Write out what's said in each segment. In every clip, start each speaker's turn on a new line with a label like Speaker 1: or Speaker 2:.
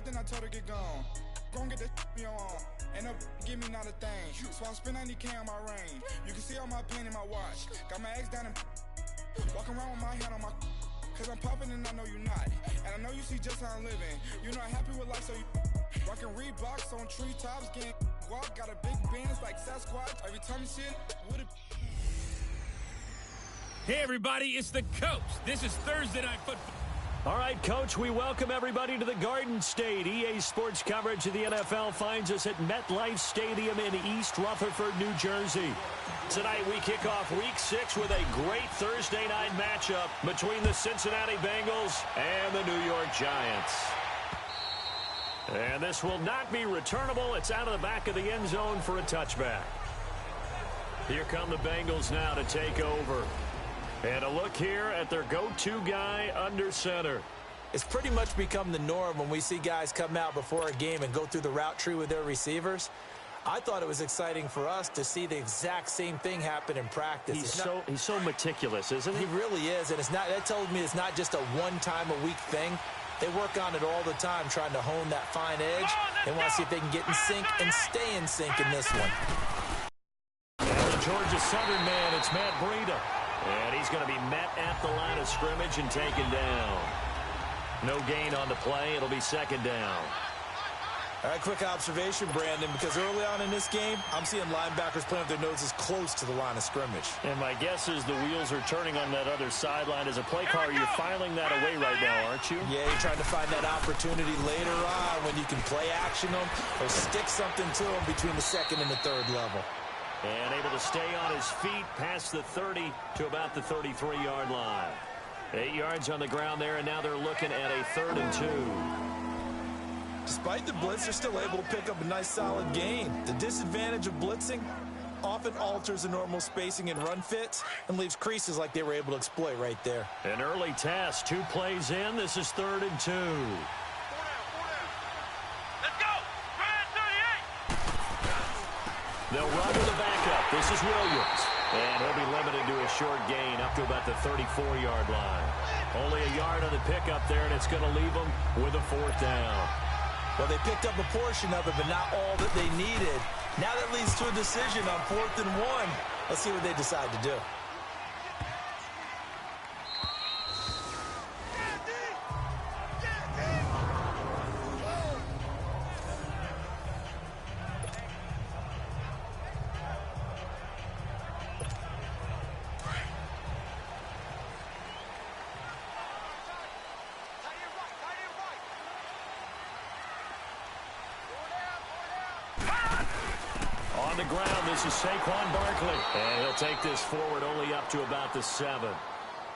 Speaker 1: out, then I told her get gone. Gon' get that me on. Ain't no give me not a thing. So I spend 90K on my range. You can see all my pain in my watch. Got my ex down and walking around with my hand on my. Cause I'm popping and I know you not. And I know you see just how I'm living. You're not happy with life, so you rockin' Reeboks on treetops, getting walk. Got a big Benz like Sasquatch. Every time you see it, with it.
Speaker 2: Hey everybody, it's the coach. This is Thursday Night Football.
Speaker 3: All right, Coach, we welcome everybody to the Garden State. EA Sports coverage of the NFL finds us at MetLife Stadium in East Rutherford, New Jersey. Tonight we kick off Week 6 with a great Thursday night matchup between the Cincinnati Bengals and the New York Giants. And this will not be returnable. It's out of the back of the end zone for a touchback. Here come the Bengals now to take over. And a look here at their go-to guy under center.
Speaker 4: It's pretty much become the norm when we see guys come out before a game and go through the route tree with their receivers. I thought it was exciting for us to see the exact same thing happen in practice.
Speaker 3: He's so meticulous, isn't he?
Speaker 4: He really is, and that tells me it's not just a one-time-a-week thing. They work on it all the time, trying to hone that fine edge. They want to see if they can get in sync and stay in sync in this one.
Speaker 3: And the Georgia Southern man, it's Matt Breida. And he's going to be met at the line of scrimmage and taken down. No gain on the play. It'll be second down.
Speaker 4: All right, quick observation, Brandon, because early on in this game, I'm seeing linebackers playing with their noses close to the line of scrimmage.
Speaker 3: And my guess is the wheels are turning on that other sideline. As a play caller, you're filing that away right now, aren't you?
Speaker 4: Yeah, you're trying to find that opportunity later on when you can play action them or stick something to them between the second and the third level.
Speaker 3: And able to stay on his feet past the 30 to about the 33-yard line. 8 yards on the ground there, and now they're looking at a 3rd and 2.
Speaker 4: Despite the blitz, they're still able to pick up a nice solid gain. The disadvantage of blitzing often alters the normal spacing and run fits and leaves creases like they were able to exploit right there.
Speaker 3: An early test, 2 plays in. This is 3rd and 2. They'll run to the backup. This is Williams. And he'll be limited to a short gain up to about the 34-yard line. Only a yard on the pickup there, and it's going to leave them with a 4th down.
Speaker 4: Well, they picked up a portion of it, but not all that they needed. Now that leads to a decision on 4th and 1. Let's see what they decide to do.
Speaker 3: On the ground, this is Saquon Barkley. And he'll take this forward only up to about the 7.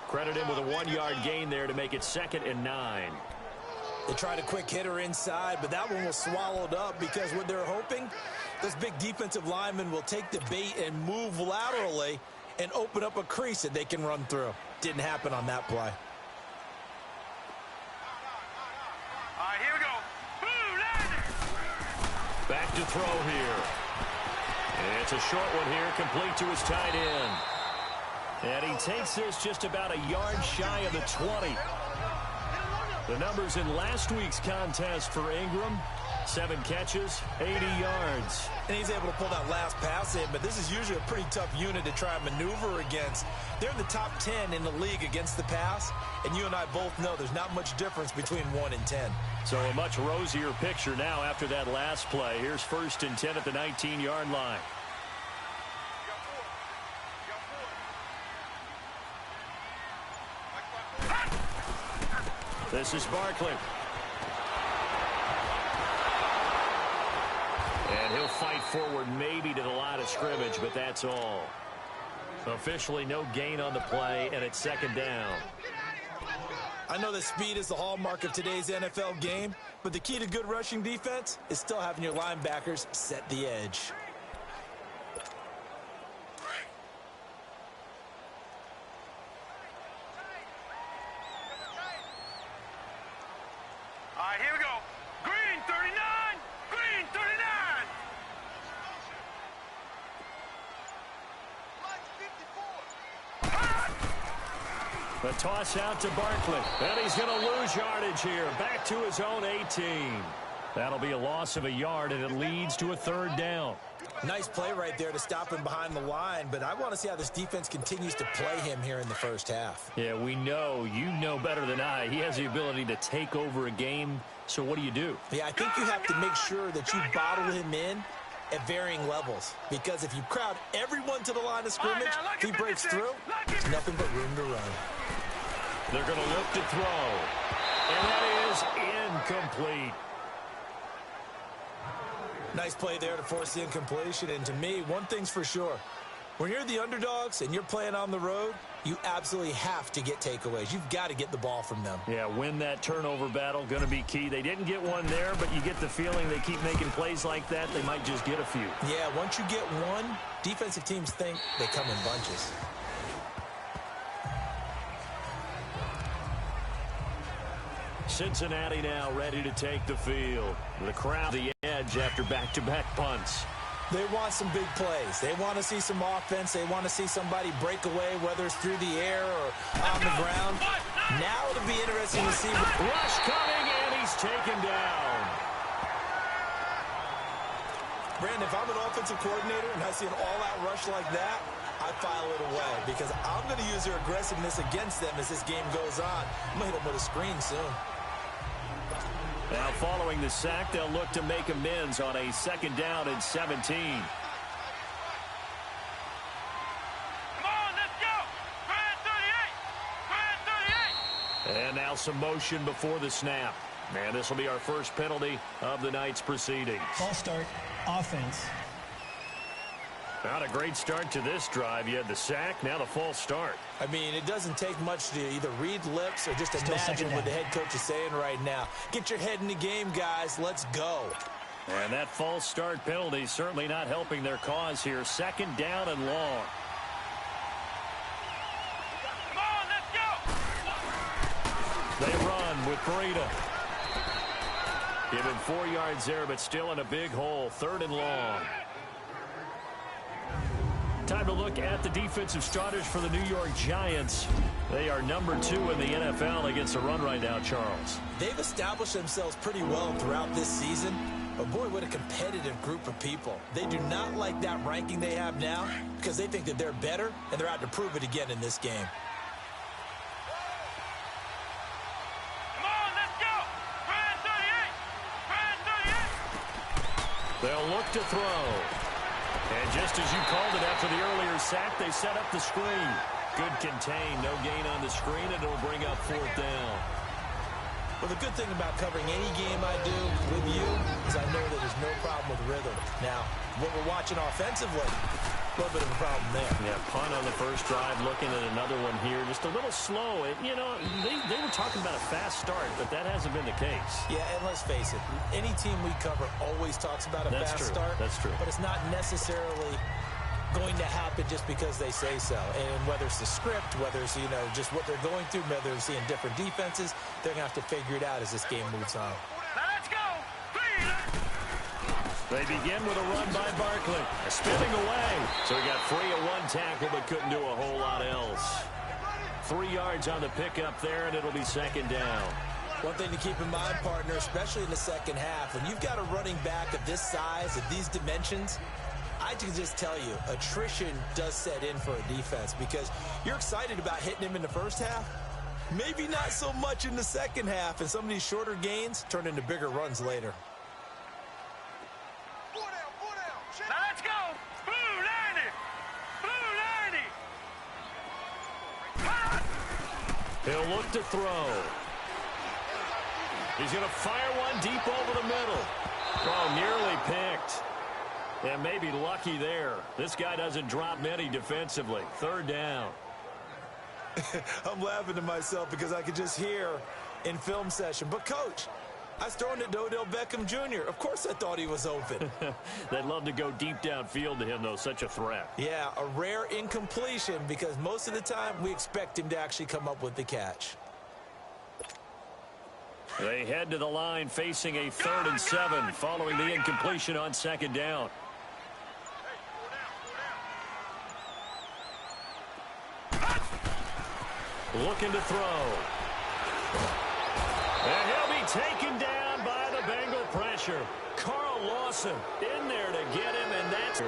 Speaker 3: Credit him with a 1-yard gain there to make it 2nd and 9.
Speaker 4: They tried a quick hitter inside, but that one was swallowed up because what they're hoping, this big defensive lineman will take the bait and move laterally and open up a crease that they can run through. Didn't happen on that play.
Speaker 5: All right, here we go.
Speaker 3: Back to throw here. It's a short one here, complete to his tight end. And he takes this just about a yard shy of the 20. The numbers in last week's contest for Ingram, 7 catches, 80 yards.
Speaker 4: And he's able to pull that last pass in, but this is usually a pretty tough unit to try and maneuver against. They're in the top 10 in the league against the pass, and you and I both know there's not much difference between 1 and 10.
Speaker 3: So a much rosier picture now after that last play. Here's 1st and 10 at the 19-yard line. This is Barkley. And he'll fight forward maybe to the line of scrimmage, but that's all. Officially no gain on the play, and it's 2nd down.
Speaker 4: I know that speed is the hallmark of today's NFL game, but the key to good rushing defense is still having your linebackers set the edge.
Speaker 5: All right, here we go. Green 39. Green 39.
Speaker 3: The toss out to Barkley. And he's going to lose yardage here. Back to his own 18. That'll be a loss of a yard, and it leads to a third down.
Speaker 4: Nice play right there to stop him behind the line, but I want to see how this defense continues to play him here in the first half.
Speaker 3: Yeah, we know. You know better than I. He has the ability to take over a game, so what do?
Speaker 4: Yeah, I think you have to make sure that you bottle him in at varying levels, because if you crowd everyone to the line of scrimmage, if he breaks through, there's nothing but room to run.
Speaker 3: They're going to look to throw, and that is incomplete.
Speaker 4: Nice play there to force the incompletion, and to me, one thing's for sure. When you're the underdogs and you're playing on the road, you absolutely have to get takeaways. You've got to get the ball from them.
Speaker 3: Yeah, win that turnover battle, going to be key. They didn't get one there, but you get the feeling they keep making plays like that, they might just get a few.
Speaker 4: Yeah, once you get one, defensive teams think they come in bunches.
Speaker 3: Cincinnati now ready to take the field. The crowd the edge after back-to-back punts.
Speaker 4: They want some big plays. They want to see some offense. They want to see somebody break away, whether it's through the air or on the ground. Now it'll be interesting to see.
Speaker 3: Rush coming, and he's taken down.
Speaker 4: Brandon, if I'm an offensive coordinator and I see an all-out rush like that, I file it away because I'm going to use their aggressiveness against them as this game goes on. I'm going to hit them with a screen soon.
Speaker 3: Now, following the sack, they'll look to make amends on a second down and 17.
Speaker 5: Come on, let's go! Grand 38! Grand 38!
Speaker 3: And now some motion before the snap. And this will be our first penalty of the night's proceedings.
Speaker 6: False start, offense.
Speaker 3: Not a great start to this drive. You had the sack, now the false start.
Speaker 4: I mean, it doesn't take much to either read lips or just imagine what the head coach is saying right now. Get your head in the game, guys. Let's go.
Speaker 3: And that false start penalty certainly not helping their cause here. Second down and long.
Speaker 5: Come on, let's go!
Speaker 3: They run with Breida. Give him 4 yards there, but still in a big hole. Third and long. Time to look at the defensive starters for the New York Giants. They are number 2 in the NFL against the run right now, Charles.
Speaker 4: They've established themselves pretty well throughout this season. But, boy, what a competitive group of people. They do not like that ranking they have now because they think that they're better, and they're out to prove it again in this game.
Speaker 5: Come on, let's go! Grand 38! Grand 38!
Speaker 3: They'll look to throw. And just as you called it after the earlier sack, they set up the screen. Good contain, no gain on the screen, and it'll bring up fourth down.
Speaker 4: Well, the good thing about covering any game I do with you is I know that there's no problem with rhythm. Now, what we're watching offensively, a little bit of a problem there.
Speaker 3: Yeah, punt on the first drive, looking at another one here. Just a little slow. You know, they were talking about a fast start, but that hasn't been the case.
Speaker 4: Yeah, and let's face it, any team we cover always talks about a fast start.
Speaker 3: That's true.
Speaker 4: But it's not necessarily going to happen just because they say so. And whether it's the script, whether it's, you know, just what they're going through, whether they're seeing different defenses, they're going to have to figure it out as this game moves on.
Speaker 5: Let's go!
Speaker 3: They begin with a run by Barkley. Spinning away. So he got free of one tackle but couldn't do a whole lot else. 3 yards on the pickup there, and it'll be second down.
Speaker 4: One thing to keep in mind, partner, especially in the second half, when you've got a running back of this size, of these dimensions, I can just tell you, attrition does set in for a defense because you're excited about hitting him in the first half. Maybe not so much in the second half, and some of these shorter gains turn into bigger runs later.
Speaker 5: Let's go! Blue 90! Blue 90!
Speaker 3: He'll look to throw. He's going to fire one deep over the middle. Oh, nearly picked. And maybe lucky there. This guy doesn't drop many defensively. Third down.
Speaker 4: I'm laughing to myself because I could just hear in film session, but coach, I was throwing it to Odell Beckham Jr. Of course I thought he was open.
Speaker 3: They'd love to go deep downfield to him, though. Such a threat.
Speaker 4: Yeah, a rare incompletion because most of the time we expect him to actually come up with the catch.
Speaker 3: They head to the line facing a 3rd and 7 following the incompletion on second down. looking to throw. And he'll be taken down by the Bengal pressure. Carl Lawson in there to get him, and that's...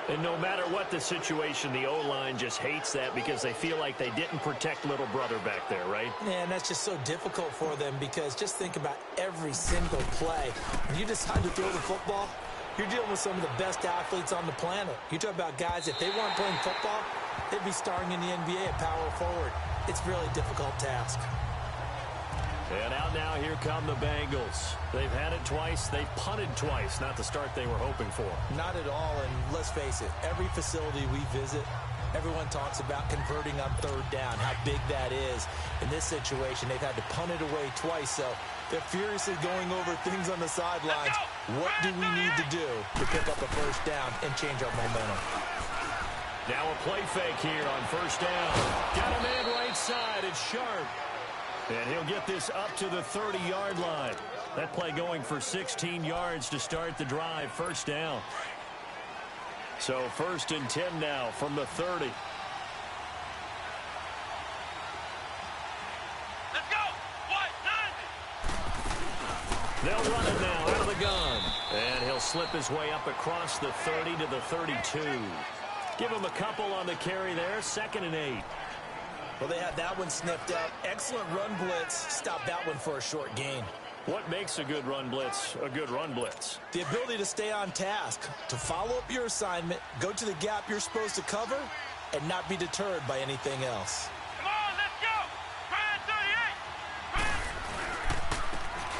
Speaker 3: And no matter what the situation, the O-line just hates that because they feel like they didn't protect little brother back there, right?
Speaker 4: Yeah, and that's just so difficult for them because just think about every single play. When you decide to throw the football, you're dealing with some of the best athletes on the planet. You talk about guys, if they weren't playing football, they'd be starring in the NBA at power forward. It's a really difficult task.
Speaker 3: And out now, here come the Bengals. They've had it twice. They've punted twice. Not the start they were hoping for.
Speaker 4: Not at all, and let's face it, every facility we visit, everyone talks about converting on third down, how big that is. In this situation, they've had to punt it away twice, so they're furiously going over things on the sidelines. What do we need to do to pick up a first down and change our momentum?
Speaker 3: Now a play fake here on first down. Got a man right side. It's Sharp. And he'll get this up to the 30-yard line. That play going for 16 yards to start the drive. First down. So 1st and 10 now from the 30.
Speaker 5: Let's go. What? 90.
Speaker 3: They'll run it now out of the gun. And he'll slip his way up across the 30 to the 32. Give him a couple on the carry there. 2nd and 8.
Speaker 4: Well, they had that one sniffed out. Excellent run blitz. Stop that one for a short gain.
Speaker 3: What makes a good run blitz a good run blitz?
Speaker 4: The ability to stay on task, to follow up your assignment, go to the gap you're supposed to cover, and not be deterred by anything else.
Speaker 5: Come on, let's go. Try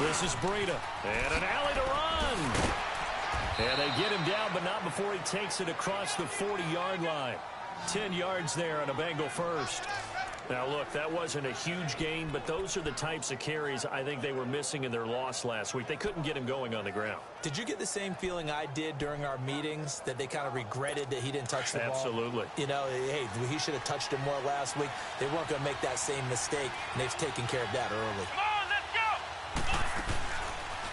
Speaker 5: 38.
Speaker 3: This is Breida. And an alley to run. And they get him down, but not before he takes it across the 40-yard line. 10 yards there on a Bengal first. Now, look, that wasn't a huge gain, but those are the types of carries I think they were missing in their loss last week. They couldn't get him going on the ground.
Speaker 4: Did you get the same feeling I did during our meetings, that they kind of regretted that he didn't touch the ball?
Speaker 3: Absolutely.
Speaker 4: You know, hey, he should have touched him more last week. They weren't going to make that same mistake, and they've taken care of that early.
Speaker 5: Come on, let's go.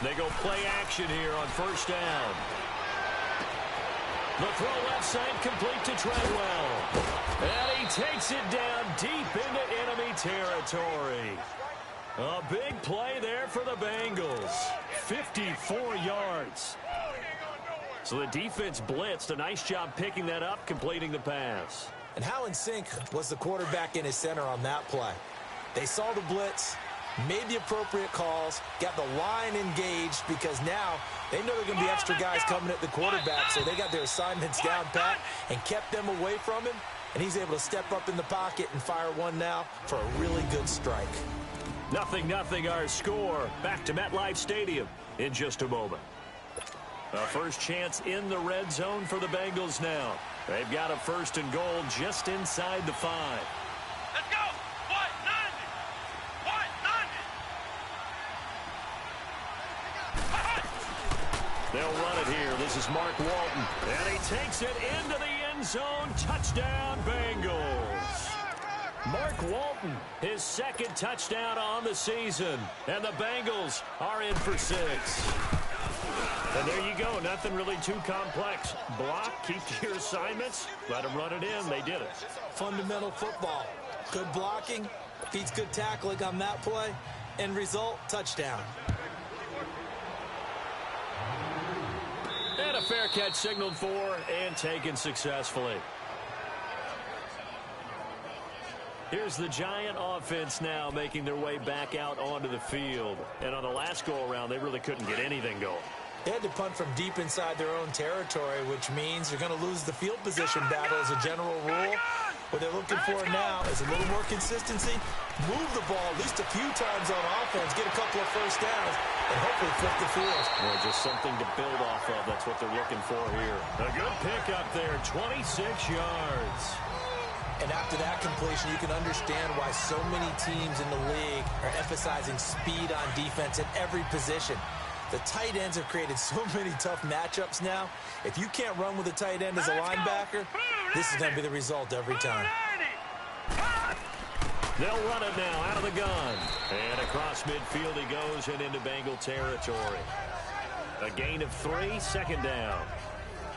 Speaker 3: They go play action here on first down. The throw left side complete to Treadwell. And he takes it down deep into enemy territory. A big play there for the Bengals. 54 yards. So the defense blitzed. A nice job picking that up, completing the pass.
Speaker 4: And how in sync was the quarterback in his center on that play? They saw the blitz, made the appropriate calls, got the line engaged, because now they know there are going to be extra guys coming at the quarterback, so they got their assignments down pat and kept them away from him, and he's able to step up in the pocket and fire one now for a really good strike.
Speaker 3: 0-0 our score. Back to MetLife Stadium in just a moment. A first chance in the red zone for the Bengals now. They've got a 1st and goal just inside the 5.
Speaker 5: Let's go. What? 90.
Speaker 3: They'll run it here. This is Mark Walton. And he takes it into the end zone. Touchdown, Bengals. Mark Walton, his 2nd touchdown on the season. And the Bengals are in for 6. And there you go. Nothing really too complex. Block, keep to your assignments, let them run it in. They did it.
Speaker 4: Fundamental football. Good blocking, beats good tackling on that play. End result, touchdown.
Speaker 3: And a fair catch signaled for and taken successfully. Here's the Giant offense now making their way back out onto the field. And on the last go-around, they really couldn't get anything going.
Speaker 4: They had to punt from deep inside their own territory, which means you're going to lose the field position battle as a general rule. What they're looking for now is a little more consistency, move the ball at least a few times on offense, get a couple of first downs, and hopefully flip the field.
Speaker 3: Well, just something to build off of. That's what they're looking for here. A good pickup there, 26 yards.
Speaker 4: And after that completion, you can understand why so many teams in the league are emphasizing speed on defense at every position. The tight ends have created so many tough matchups now. If you can't run with a tight end as a linebacker, this is going to be the result every time.
Speaker 3: They'll run it now out of the gun. And across midfield he goes and into Bengal territory. A gain of 3, 2nd down.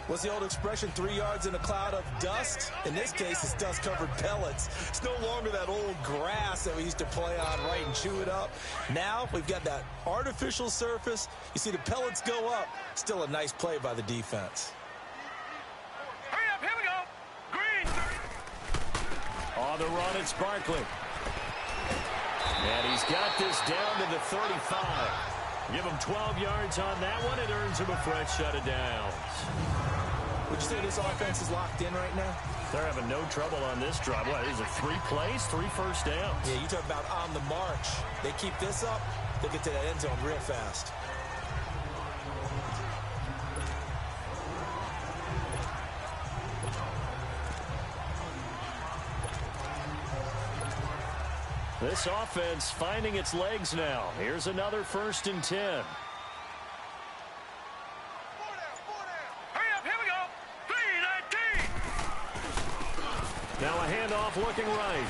Speaker 4: What's the old expression, 3 yards in a cloud of dust? In this case, it's dust-covered pellets. It's no longer that old grass that we used to play on, right, and chew it up. Now we've got that artificial surface. You see the pellets go up. Still a nice play by the defense.
Speaker 5: Hurry up, here we go. Green.
Speaker 3: On the run, it's Barkley. And he's got this down to the 35. Give him 12 yards on that one. It earns him a fresh set of downs.
Speaker 4: Would you say this offense is locked in right now?
Speaker 3: They're having no trouble on this drive. What, is it 3 plays, 3 first downs?
Speaker 4: Yeah, you talk about on the march. They keep this up, they'll get to that end zone real fast.
Speaker 3: This offense finding its legs now. Here's another 1st and 10.
Speaker 5: Hurry up, here we go. 3-19.
Speaker 3: Now a handoff looking right.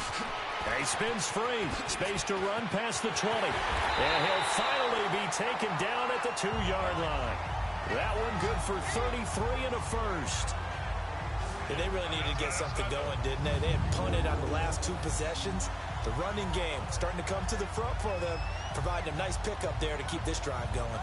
Speaker 3: He spins free. Space to run past the 20. And he'll finally be taken down at the 2-yard line. That one good for 33 and a first.
Speaker 4: Yeah, they really needed to get something going, didn't they? They had punted on the last 2 possessions. The running game starting to come to the front for them, providing a nice pickup there to keep this drive going.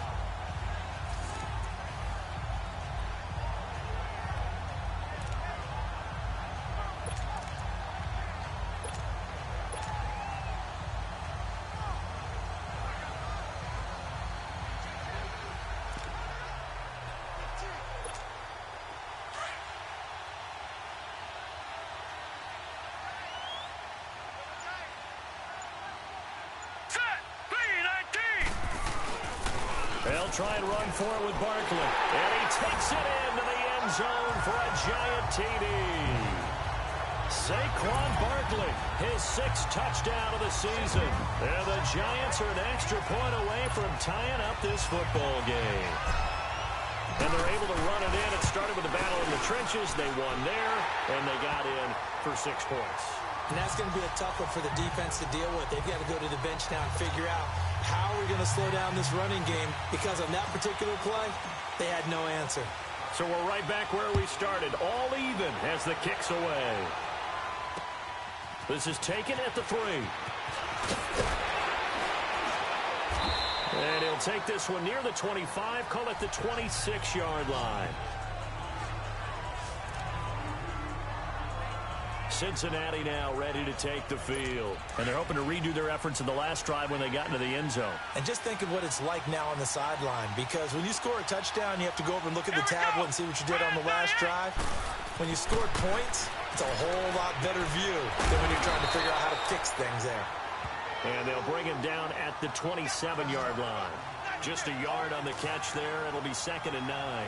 Speaker 3: They'll try and run for it with Barkley. And he takes it into the end zone for a giant TD. Saquon Barkley, his 6th touchdown of the season. And the Giants are an extra point away from tying up this football game. And they're able to run it in. It started with a battle in the trenches. They won there, and they got in for 6 points.
Speaker 4: And that's going to be a tough one for the defense to deal with. They've got to go to the bench now and figure out how we're going to slow down this running game, because on that particular play, they had no answer.
Speaker 3: So we're right back where we started, all even as the kick's away. This is taken at the 3. And he'll take this one near the 25, call it the 26-yard line. Cincinnati now ready to take the field. And they're hoping to redo their efforts in the last drive when they got into the end zone.
Speaker 4: And just think of what it's like now on the sideline, because when you score a touchdown, you have to go over and look at the tablet and see what you did on the last drive. When you scored points, it's a whole lot better view than when you're trying to figure out how to fix things there.
Speaker 3: And they'll bring him down at the 27-yard line. Just a yard on the catch there. It'll be 2nd and 9.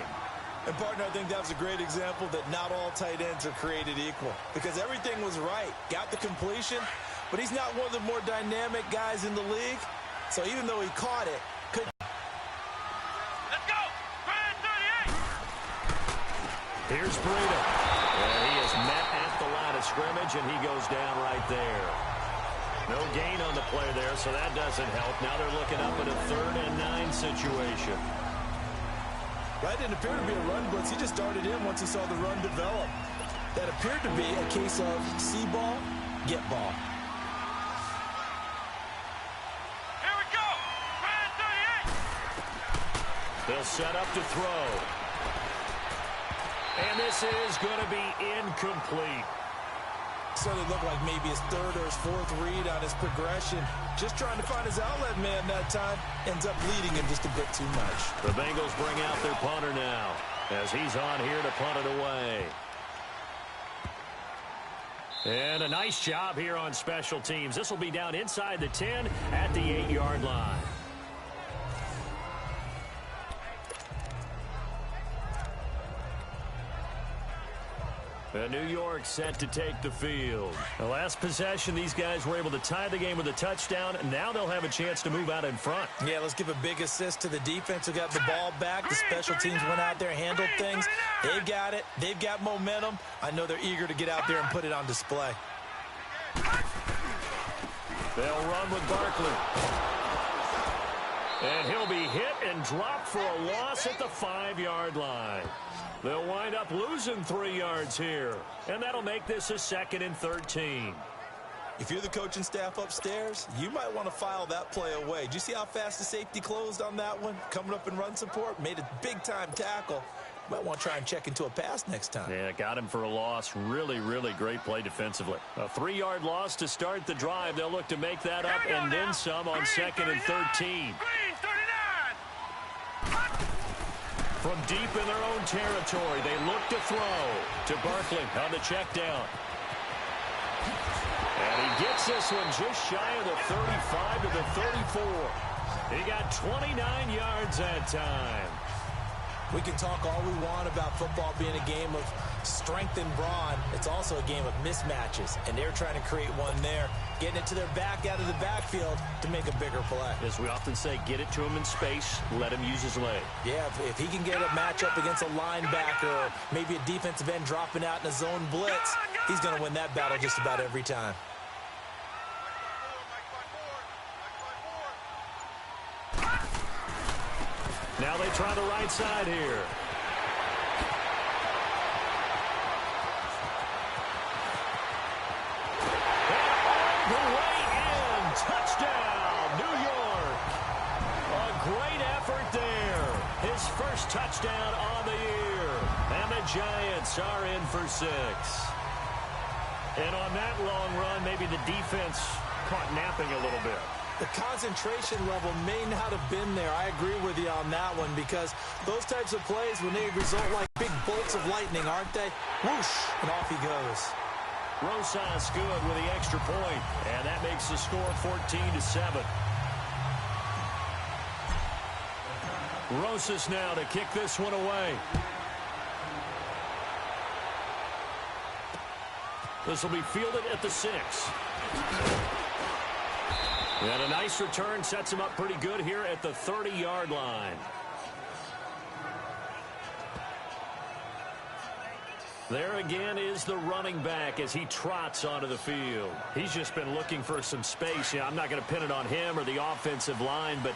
Speaker 4: And, partner, I think that was a great example that not all tight ends are created equal, because everything was right. Got the completion, but he's not one of the more dynamic guys in the league. So even though he caught it, couldn't.
Speaker 5: Let's go. Grand 38.
Speaker 3: Here's Breida. And he is met at the line of scrimmage, and he goes down right there. No gain on the play there, so that doesn't help. Now they're looking up at a 3rd and 9 situation.
Speaker 4: That didn't appear to be a run blitz. He just darted in once he saw the run develop. That appeared to be a case of see ball, get ball.
Speaker 5: Here we go. Grand 38.
Speaker 3: They'll set up to throw. And this is going to be incomplete.
Speaker 4: Certainly looked like maybe his 3rd or his 4th read on his progression. Just trying to find his outlet man that time. Ends up leading him just a bit too much.
Speaker 3: The Bengals bring out their punter now as he's on here to punt it away. And a nice job here on special teams. This will be down inside the 10 at the 8-yard line. New York set to take the field. The last possession, these guys were able to tie the game with a touchdown, and now they'll have a chance to move out in front.
Speaker 4: Yeah, let's give a big assist to the defense who got the ball back. The special teams went out there, handled things. They've got it. They've got momentum. I know they're eager to get out there and put it on display.
Speaker 3: They'll run with Barkley. And he'll be hit and dropped for a loss at the 5-yard line. They'll wind up losing 3 yards here. And that'll make this a 2nd and 13.
Speaker 4: If you're the coaching staff upstairs, you might want to file that play away. Did you see how fast the safety closed on that one? Coming up in run support, made a big-time tackle. Might want to try and check into a pass next time.
Speaker 3: Yeah, got him for a loss. Really, really great play defensively. A 3-yard loss to start the drive. They'll look to make that up and then some on 2nd and 13. From deep in their own territory, they look to throw to Barkley on the check down. And he gets this one just shy of the 35 to the 34. He got 29 yards that time.
Speaker 4: We can talk all we want about football being a game of strength and brawn. It's also a game of mismatches, and they're trying to create one there, getting it to their back out of the backfield to make a bigger play.
Speaker 3: As we often say, get it to him in space, let him use his leg.
Speaker 4: Yeah, if he can get a matchup against a linebacker or maybe a defensive end dropping out in a zone blitz, he's going to win that battle just about every time.
Speaker 3: Now they try the right side here. And all the way in. Touchdown, New York. A great effort there. His first touchdown on the year. And the Giants are in for 6. And on that long run, maybe the defense caught napping a little bit.
Speaker 4: The concentration level may not have been there. I agree with you on that one because those types of plays, when they result like big bolts of lightning, aren't they? Whoosh, and off he goes.
Speaker 3: Rosas good with the extra point, and that makes the score 14-7. Rosas now to kick this one away. This will be fielded at the 6. And a nice return sets him up pretty good here at the 30-yard line. There again is the running back as he trots onto the field. He's just been looking for some space. Yeah, I'm not going to pin it on him or the offensive line, but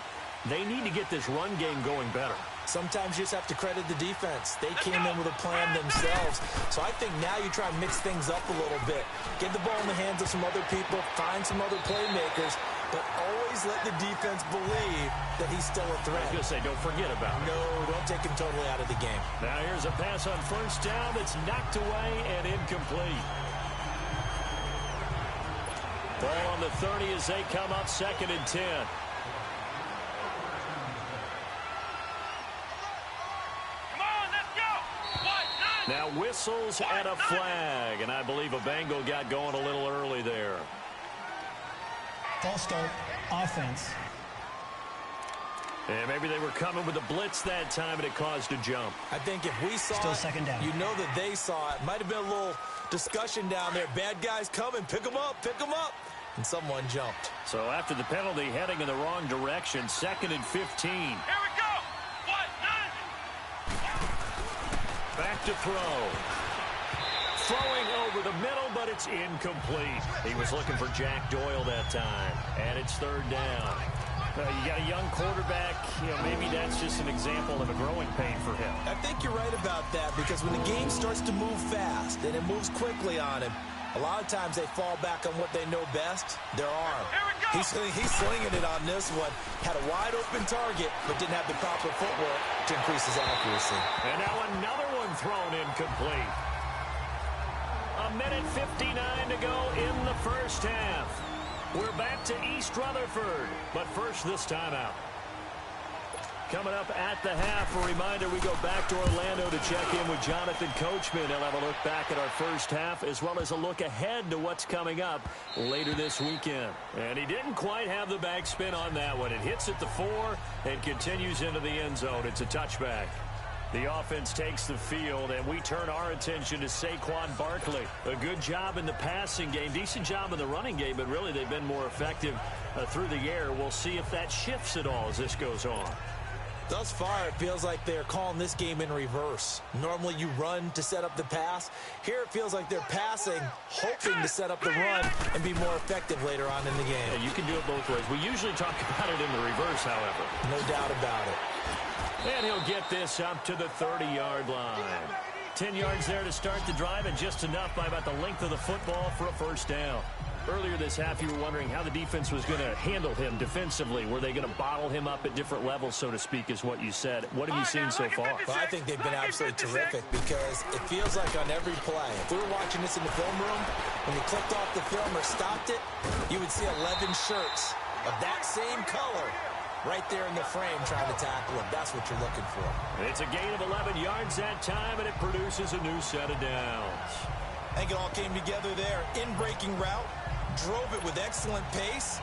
Speaker 3: they need to get this run game going better.
Speaker 4: Sometimes you just have to credit the defense. They came in with a plan themselves. So I think now you try and mix things up a little bit. Get the ball in the hands of some other people, find some other playmakers, but always let the defense believe that he's still a threat.
Speaker 3: I was going to say, don't forget about it.
Speaker 4: No, don't take him totally out of the game.
Speaker 3: Now here's a pass on first down that's knocked away and incomplete. Ball on the 30 as they come up 2nd and 10. Now whistles and a flag, and I believe a Bengal got going a little early there.
Speaker 6: False start, offense.
Speaker 3: And maybe they were coming with a blitz that time, and it caused a jump.
Speaker 4: I think if we saw
Speaker 6: Still
Speaker 4: it,
Speaker 6: second down.
Speaker 4: you know that they saw it. Might have been a little discussion down there. Bad guys coming. Pick them up. Pick them up. And someone jumped.
Speaker 3: So after the penalty, heading in the wrong direction, 2nd and 15.
Speaker 5: Here we go.
Speaker 3: Back to throw. Throwing over the middle, but it's incomplete. He was looking for Jack Doyle that time. And it's 3rd down. You got a young quarterback. You know, maybe that's just an example of a growing pain for him.
Speaker 4: I think you're right about that because when the game starts to move fast and it moves quickly on him, a lot of times they fall back on what they know best, their arm. He's slinging it on this one. Had a wide open target, but didn't have the proper footwork to increase his accuracy.
Speaker 3: And now another one thrown incomplete. 1:59 to go in the first half. We're back to East Rutherford, but first this timeout. Coming up at the half, a reminder, we go back to Orlando to check in with Jonathan Coachman. He'll have a look back at our first half as well as a look ahead to what's coming up later this weekend. And he didn't quite have the backspin on that one. It hits at the 4 and continues into the end zone. It's a touchback. The offense takes the field, and we turn our attention to Saquon Barkley. A good job in the passing game, decent job in the running game, but really they've been more effective through the air. We'll see if that shifts at all as this goes on.
Speaker 4: Thus far, it feels like they're calling this game in reverse. Normally you run to set up the pass. Here it feels like they're passing, hoping to set up the run and be more effective later on in the game.
Speaker 3: Yeah, you can do it both ways. We usually talk about it in the reverse, however.
Speaker 4: No doubt about it.
Speaker 3: And he'll get this up to the 30-yard line. 10 yards there to start the drive, and just enough by about the length of the football for a first down. Earlier this half, you were wondering how the defense was going to handle him defensively. Were they going to bottle him up at different levels, so to speak, is what you said. What have you seen so far?
Speaker 4: Well, I think they've been absolutely terrific because it feels like on every play, if we were watching this in the film room, when we clicked off the film or stopped it, you would see 11 shirts of that same color right there in the frame trying to tackle him. That's what you're looking for.
Speaker 3: It's a gain of 11 yards that time, and it produces a new set of downs.
Speaker 4: I think it all came together there. In-breaking route. Drove it with excellent pace.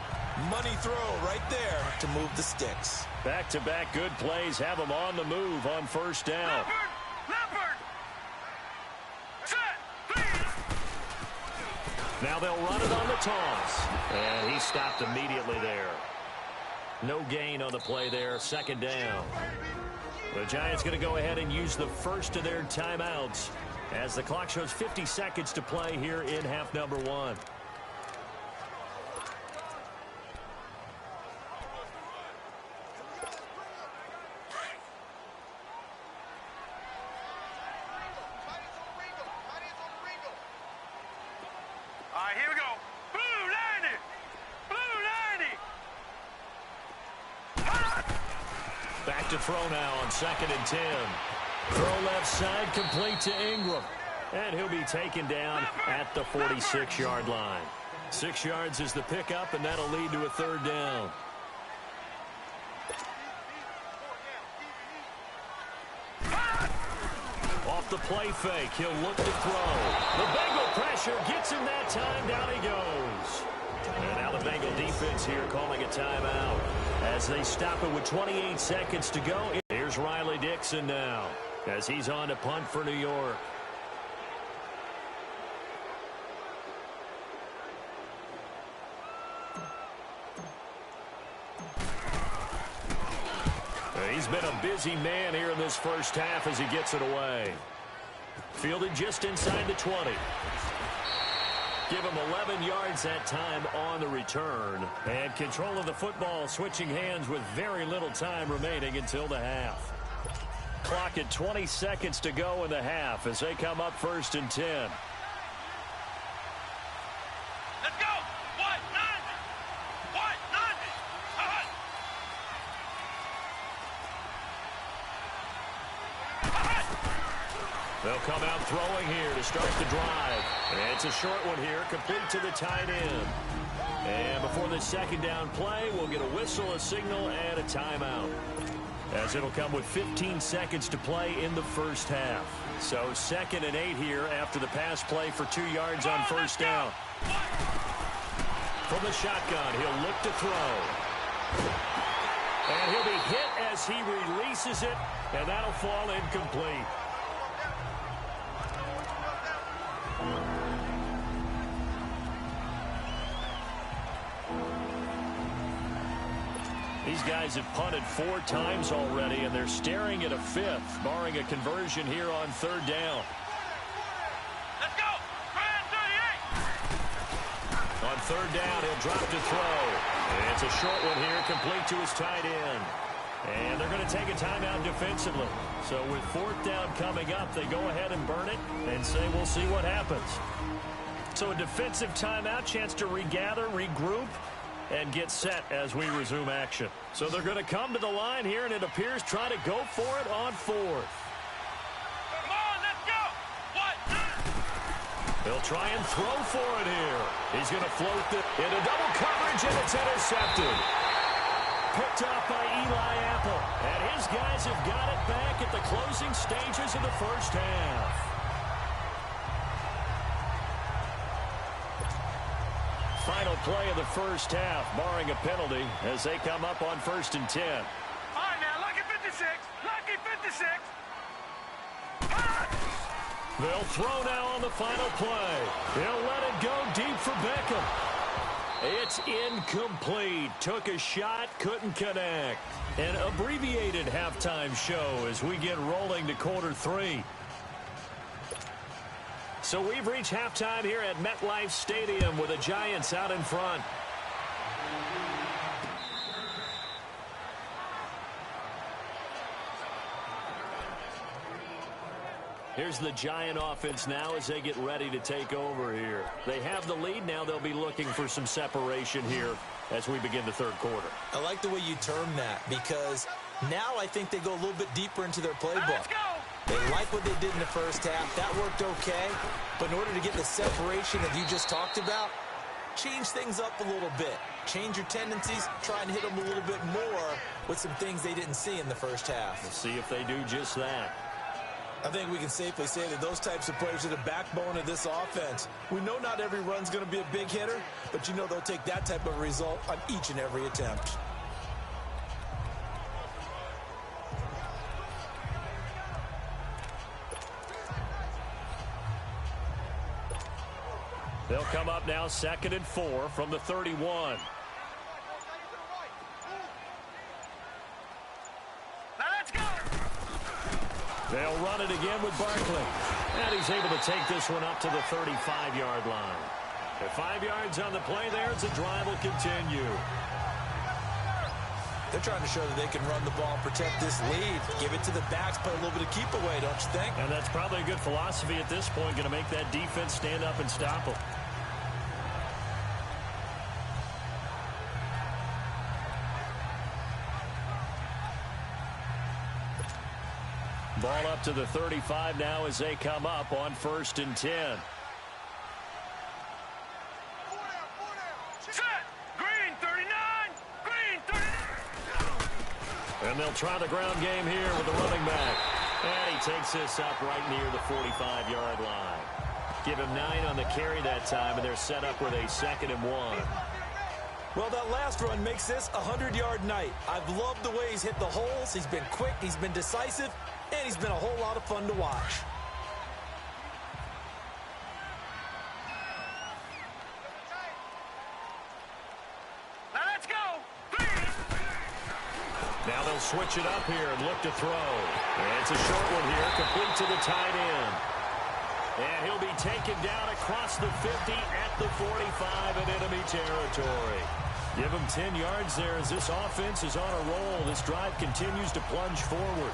Speaker 4: Money throw right there to move the sticks.
Speaker 3: Back-to-back good plays have them on the move on first down.
Speaker 5: Leopard! Set! Please!
Speaker 3: Now they'll run it on the toss. And he stopped immediately there. No gain on the play there. Second down. The Giants going to go ahead and use the first of their timeouts as the clock shows 50 seconds to play here in half number one.
Speaker 5: Here we go. Blue 90! Blue 90!
Speaker 3: Back to throw now on 2nd and 10. Throw left side complete to Ingram. And he'll be taken down at the 46-yard line. 6 yards is the pickup, and that'll lead to a third down. Off the play fake, he'll look to throw. The Bengal pressure gets him that time. Down he goes. And now the Bengal defense here calling a timeout as they stop it with 28 seconds to go. Here's Riley Dixon now as he's on to punt for New York. He's been a busy man here in this first half as he gets it away. Fielded just inside the 20. Give him 11 yards that time on the return. And control of the football switching hands with very little time remaining until the half. Clock at 20 seconds to go in the half as they come up 1st and 10.
Speaker 5: Let's go! What? None! What? None!
Speaker 3: They'll come out throwing here to start the drive. And it's a short one here, complete to the tight end. And before the second down play, we'll get a whistle, a signal, and a timeout. As it'll come with 15 seconds to play in the first half. So 2nd and 8 here after the pass play for 2 yards on first down. From the shotgun, he'll look to throw. And he'll be hit as he releases it, and that'll fall incomplete. These guys have punted 4 times already, and they're staring at a 5th, barring a conversion here on 3rd down.
Speaker 5: Let's go! Grand 38!
Speaker 3: On 3rd down, he'll drop to throw. It's a short one here, complete to his tight end. And they're going to take a timeout defensively. So with 4th down coming up, they go ahead and burn it and say we'll see what happens. So a defensive timeout, chance to regather, regroup, and get set as we resume action. So they're going to come to the line here, and it appears try to go for it on 4th.
Speaker 5: Come on, let's go! What?
Speaker 3: They'll try and throw for it here. He's going to float it into double coverage, and it's intercepted. Picked off by Eli Apple. And his guys have got it back at the closing stages of the first half. Final play of the first half, barring a penalty, as they come up on 1st and 10.
Speaker 5: All right, now, lucky 56. Lucky 56.
Speaker 3: They'll throw now on the final play. He'll let it go deep for Beckham. It's incomplete. Took a shot, couldn't connect. An abbreviated halftime show as we get rolling to quarter 3. So we've reached halftime here at MetLife Stadium with the Giants out in front. Here's the Giant offense now as they get ready to take over here. They have the lead. Now they'll be looking for some separation here as we begin the third quarter.
Speaker 4: I like the way you term that because now I think they go a little bit deeper into their playbook. They like what they did in the first half. That worked okay. But in order to get the separation that you just talked about, change things up a little bit. Change your tendencies. Try and hit them a little bit more with some things they didn't see in the first half.
Speaker 3: We'll see if they do just that.
Speaker 4: I think we can safely say that those types of players are the backbone of this offense. We know not every run's going to be a big hitter, but you know they'll take that type of result on each and every attempt.
Speaker 3: They'll come up now 2nd and 4 from the 31. They'll run it again with Barkley. And he's able to take this one up to the 35-yard line. The 5 yards on the play there as the drive will continue.
Speaker 4: They're trying to show that they can run the ball, protect this lead, give it to the backs, play a little bit of keep away, don't you think?
Speaker 3: And that's probably a good philosophy at this point, going to make that defense stand up and stop them. Ball up to the 35 now as they come up on 1st and 10.
Speaker 5: Set. Green 39. Green 39.
Speaker 3: And they'll try the ground game here with the running back. And he takes this up right near the 45-yard line. Give him 9 on the carry that time, and they're set up with a 2nd and 1.
Speaker 4: Well, that last run makes this a 100-yard night. I've loved the way he's hit the holes. He's been quick. He's been decisive. And he's been a whole lot of fun to watch.
Speaker 5: Now let's go.
Speaker 3: Now they'll switch it up here and look to throw. And it's a short one here, complete to the tight end. And he'll be taken down across the 50 at the 45 in enemy territory. Give him 10 yards there as this offense is on a roll. This drive continues to plunge forward.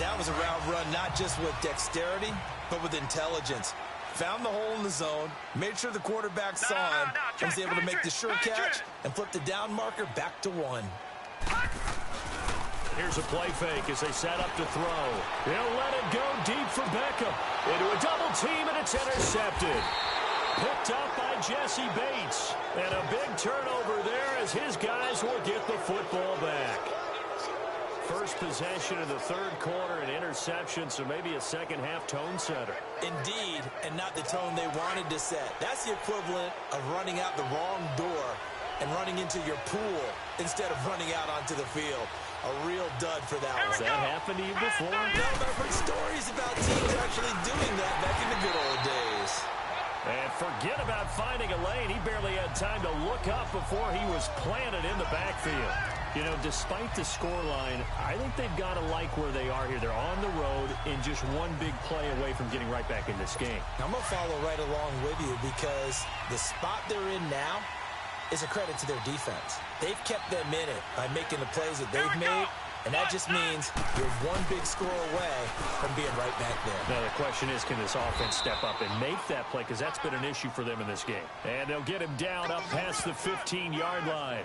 Speaker 4: That was a route run not just with dexterity, but with intelligence. Found the hole in the zone, made sure the quarterback saw him, and was able to make the sure catch and flip the down marker back to 1.
Speaker 3: Here's a play fake as they set up to throw. They'll let it go deep for Beckham. Into a double team, and it's intercepted. Picked up by Jesse Bates. And a big turnover there as his guys will get the football back. First possession of the third quarter, an interception, so maybe a second-half tone setter.
Speaker 4: Indeed, and not the tone they wanted to set. That's the equivalent of running out the wrong door and running into your pool instead of running out onto the field. A real dud for that one.
Speaker 3: Has that happened to you before?
Speaker 4: No, but I've heard stories about teams actually doing that back in the good old days.
Speaker 3: And forget about finding a lane. He barely had time to look up before he was planted in the backfield. You know, despite the scoreline, I think they've got to like where they are here. They're on the road in just one big play away from getting right back in this game.
Speaker 4: I'm going to follow right along with you because the spot they're in now is a credit to their defense. They've kept them in it by making the plays that they've made, and that just means you're one big score away from being right back there.
Speaker 3: Now, the question is, can this offense step up and make that play? Because that's been an issue for them in this game. And they'll get him down up past the 15-yard line.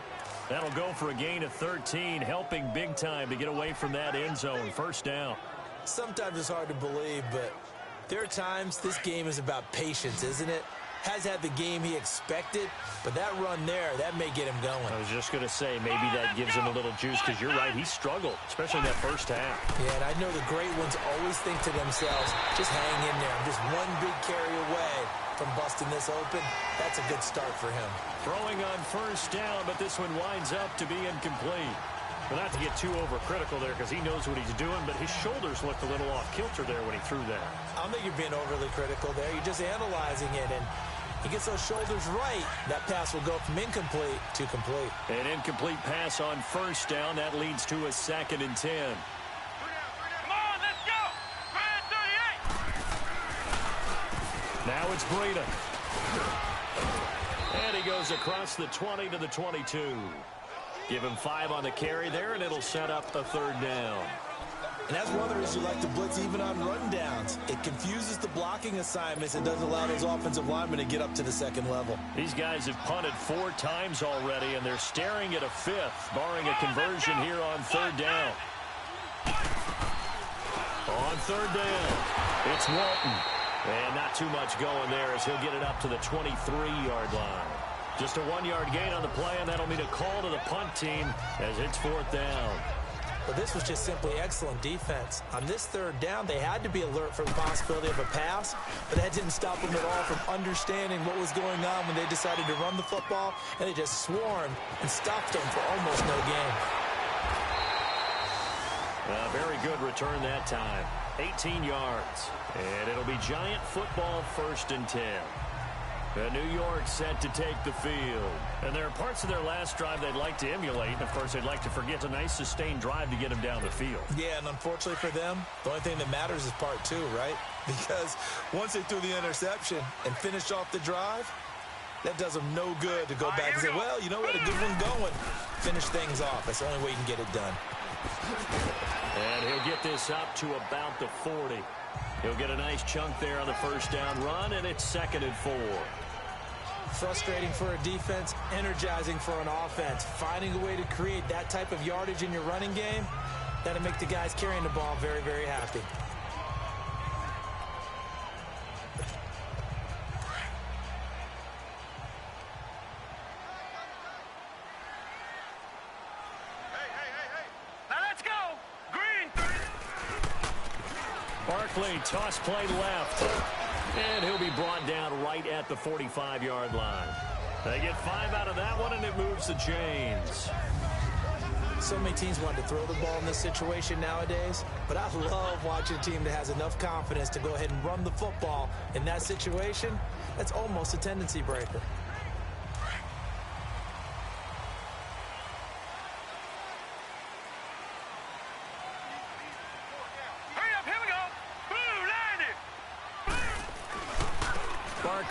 Speaker 3: That'll go for a gain of 13, helping big time to get away from that end zone. First down.
Speaker 4: Sometimes it's hard to believe, but there are times this game is about patience, isn't it? Has had the game he expected, but that run there, that may get him going.
Speaker 3: I was just going to say, maybe that gives him a little juice, because you're right, he struggled, especially in that first half.
Speaker 4: Yeah, and I know the great ones always think to themselves, just hang in there. I'm just one big carry away from busting this open. That's a good start for him.
Speaker 3: Throwing on first down, but this one winds up to be incomplete. Well, not to get too overcritical there because he knows what he's doing, but his shoulders looked a little off kilter there when he threw that.
Speaker 4: I don't think you're being overly critical there. You're just analyzing it, and He gets those shoulders right. That pass will go from incomplete to complete.
Speaker 3: An incomplete pass on first down. That leads to a 2nd and 10.
Speaker 5: Come on, let's go. Grand 38.
Speaker 3: Now it's Breida. And he goes across the 20 to the 22. Give him 5 on the carry there, and it'll set up a 3rd down.
Speaker 4: And that's one of the reasons you like to blitz even on run downs. It confuses the blocking assignments and doesn't allow those offensive linemen to get up to the 2nd level.
Speaker 3: These guys have punted 4 times already, and they're staring at a 5th, barring a conversion here on 3rd down. On 3rd down, it's Walton. And not too much going there as he'll get it up to the 23-yard line. Just a 1-yard gain on the play, and that'll mean a call to the punt team as it's 4th down.
Speaker 4: But this was just simply excellent defense. On this 3rd down, they had to be alert for the possibility of a pass, but that didn't stop them at all from understanding what was going on when they decided to run the football, and they just swarmed and stopped them for almost no gain.
Speaker 3: A very good return that time. 18 yards. And it'll be Giant football 1st and 10. New York set to take the field. And there are parts of their last drive they'd like to emulate. And, of course, they'd like to forget a nice sustained drive to get them down the field.
Speaker 4: Yeah, and unfortunately for them, the only thing that matters is part 2, right? Because once they threw the interception and finished off the drive, that does them no good to go back and say, well, you know what, a good one going. Finish things off. That's the only way you can get it done.
Speaker 3: And he'll get this up to about the 40. He'll get a nice chunk there on the 1st down run, and it's 2nd and 4.
Speaker 4: Frustrating for a defense, energizing for an offense. Finding a way to create that type of yardage in your running game, that'll make the guys carrying the ball very, very happy.
Speaker 3: Barkley, toss play left. And he'll be brought down right at the 45-yard line. They get 5 out of that one, and it moves the chains.
Speaker 4: So many teams want to throw the ball in this situation nowadays, but I love watching a team that has enough confidence to go ahead and run the football. In that situation, that's almost a tendency breaker.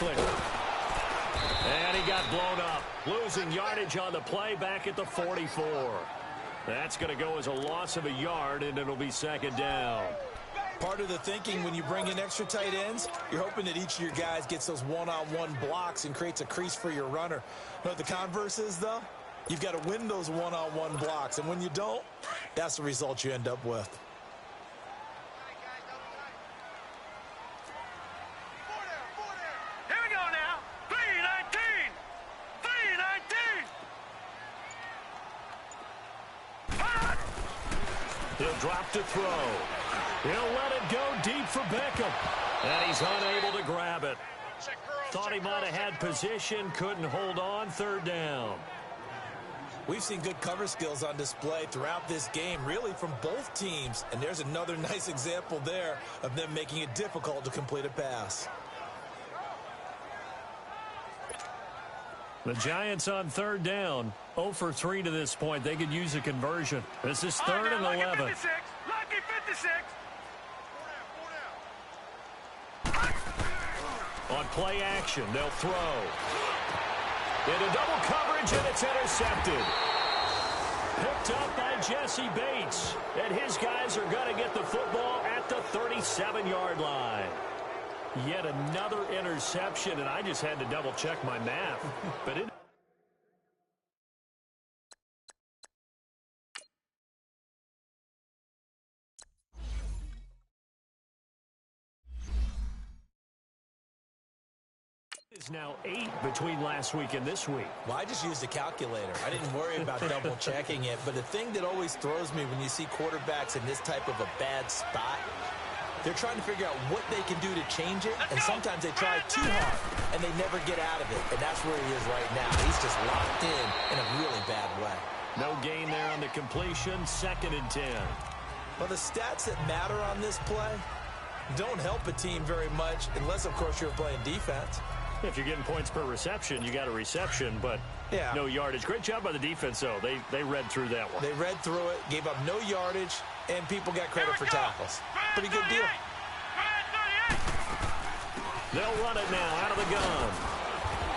Speaker 3: And he got blown up. Losing yardage on the play back at the 44. That's going to go as a loss of a yard, and it'll be 2nd down.
Speaker 4: Part of the thinking when you bring in extra tight ends, you're hoping that each of your guys gets those one-on-one blocks and creates a crease for your runner. You know what the converse is, though? You've got to win those one-on-one blocks, and when you don't, that's the result you end up with.
Speaker 3: He'll drop to throw. He'll let it go deep for Beckham. And he's unable to grab it. Thought he might have had position, couldn't hold on. 3rd down.
Speaker 4: We've seen good cover skills on display throughout this game, really from both teams. And there's another nice example there of them making it difficult to complete a pass.
Speaker 3: The Giants on 3rd down. 0 for 3 to this point. They could use a conversion. This is 3rd and 11.
Speaker 5: Lucky 56.
Speaker 3: On play action, they'll throw. Into double coverage, and it's intercepted. Picked up by Jesse Bates. And his guys are going to get the football at the 37-yard line. Yet another interception, and I just had to double-check my math. But it is now 8 between last week and this week.
Speaker 4: Well, I just used a calculator. I didn't worry about double-checking it. But the thing that always throws me when you see quarterbacks in this type of a bad spot, they're trying to figure out what they can do to change it, and sometimes they try too hard, and they never get out of it, and that's where he is right now. He's just locked in a really bad way.
Speaker 3: No gain there on the completion, 2nd and 10.
Speaker 4: Well, the stats that matter on this play don't help a team very much unless, of course, you're playing defense.
Speaker 3: If you're getting points per reception, you got a reception, but no yardage. Great job by the defense, though. They read through that one.
Speaker 4: They read through it, gave up no yardage, and people got credit for tackles. Pretty good deal.
Speaker 3: They'll run it now out of the gun.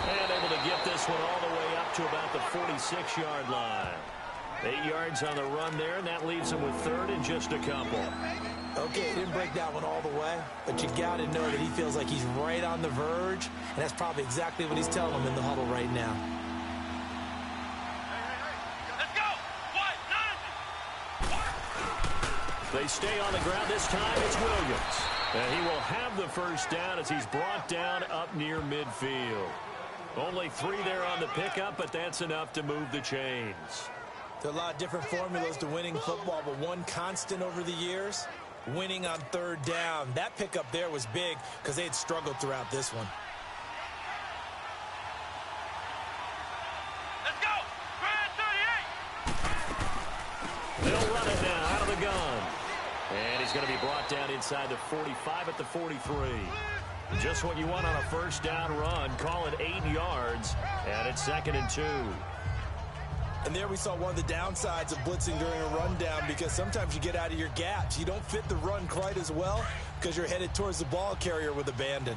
Speaker 3: And able to get this one all the way up to about the 46-yard line. 8 yards on the run there, and that leaves them with third and just a couple.
Speaker 4: Okay, didn't break that one all the way, but you got to know that he feels like he's right on the verge, and that's probably exactly what he's telling them in the huddle right now.
Speaker 5: Let's go! What?
Speaker 3: They stay on the ground. This time it's Williams. And he will have the first down as he's brought down up near midfield. Only 3 there on the pickup, but that's enough to move the chains.
Speaker 4: There are a lot of different formulas to winning football, but one constant over the years, winning on third down. That pickup there was big because they had struggled throughout this one.
Speaker 5: Let's go! Grand 38!
Speaker 3: They'll run it now out of the gun. And he's going to be brought down inside the 45 at the 43. Just what you want on a first down run. Call it 8 yards, and it's 2nd and 2.
Speaker 4: And there we saw one of the downsides of blitzing during a rundown, because sometimes you get out of your gaps. You don't fit the run quite as well because you're headed towards the ball carrier with abandon.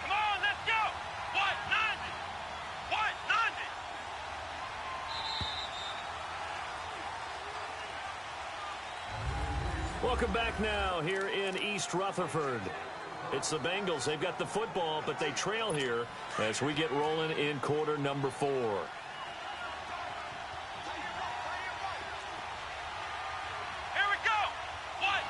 Speaker 5: Come on, let's go! What? 90! What? 90!
Speaker 3: Welcome back now here in East Rutherford. It's the Bengals. They've got the football, but they trail here as we get rolling in quarter number 4.
Speaker 5: Here we go! What?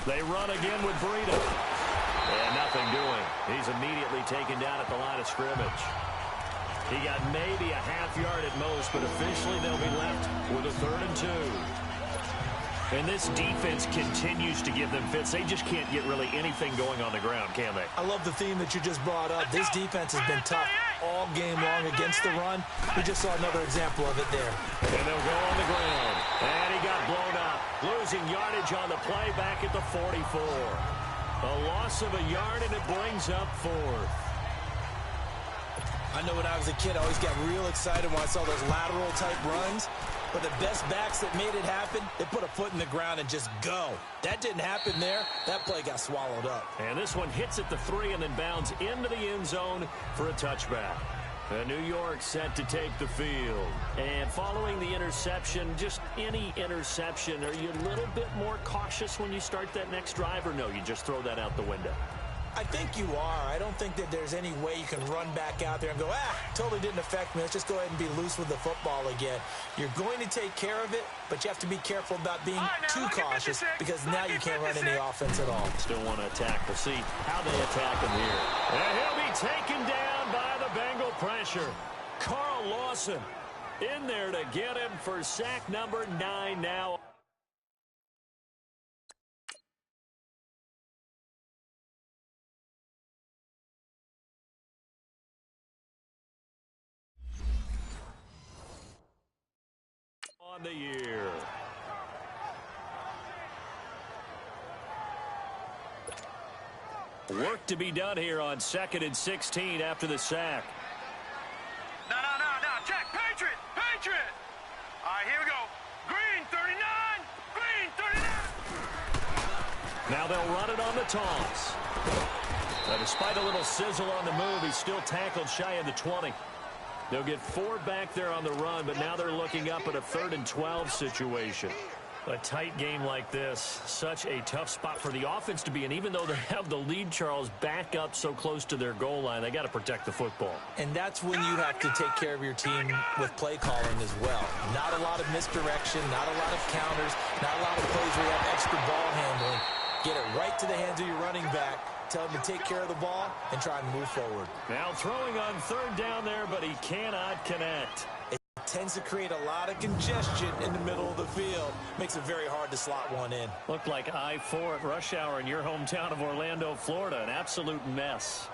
Speaker 5: 90!
Speaker 3: They run again with Breida. And nothing doing. He's immediately taken down at the line of scrimmage. He got maybe a half yard at most, but officially they'll be left with a 3rd and 2. And this defense continues to give them fits. They just can't get really anything going on the ground, can they?
Speaker 4: I love the theme that you just brought up. This defense has been tough all game long against the run. We just saw another example of it there.
Speaker 3: And they'll go on the ground. And he got blown up. Losing yardage on the play back at the 44. A loss of a yard, and it brings up 4th.
Speaker 4: I know when I was a kid, I always got real excited when I saw those lateral-type runs. But the best backs that made it happen, they put a foot in the ground and just go. That didn't happen there. That play got swallowed up.
Speaker 3: And this one hits at the 3 and then bounds into the end zone for a touchback. New York set to take the field. And following the interception, just any interception, are you a little bit more cautious when you start that next drive, or no, you just throw that out the window?
Speaker 4: I think you are. I don't think that there's any way you can run back out there and go, totally didn't affect me. Let's just go ahead and be loose with the football again. You're going to take care of it, but you have to be careful about being too cautious, because now you can't run any offense at all.
Speaker 3: Still want to attack. We'll see how they attack him here. And he'll be taken down by the Bengal pressure. Carl Lawson in there to get him for sack number 9 now. On the year. Work to be done here on 2nd and 16 after the sack.
Speaker 5: No. Check. Patriot! All right, here we go. Green 39! Green 39!
Speaker 3: Now they'll run it on the toss. Now, despite a little sizzle on the move, he's still tackled shy of the 20. They'll get 4 back there on the run, but now they're looking up at a 3rd and 12 situation. A tight game like this, such a tough spot for the offense to be in. Even though they have the lead, Charles, back up so close to their goal line, they got to protect the football.
Speaker 4: And that's when you have to take care of your team with play calling as well. Not a lot of misdirection, not a lot of counters, not a lot of plays where you have extra ball handling. Get it right to the hands of your running back. Tell him to take care of the ball and try and move forward.
Speaker 3: Now throwing on 3rd down there, but he cannot connect.
Speaker 4: It tends to create a lot of congestion in the middle of the field. Makes it very hard to slot one in.
Speaker 3: Looked like I-4 at rush hour in your hometown of Orlando, Florida. An absolute mess.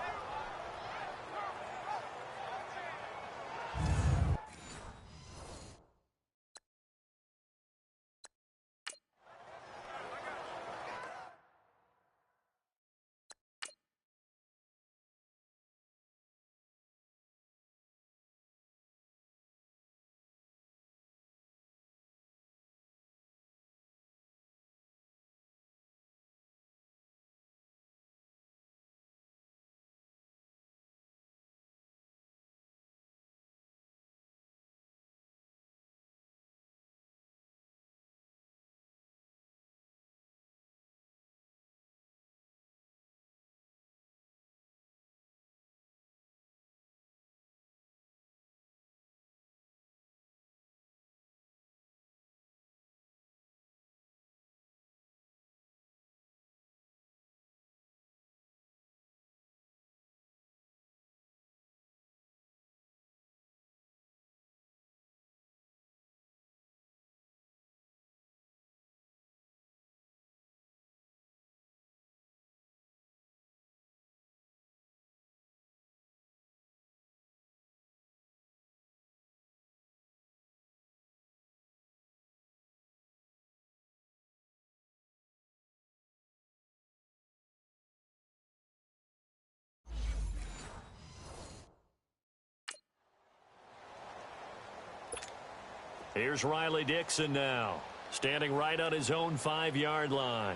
Speaker 3: Here's Riley Dixon now, standing right on his own 5-yard line.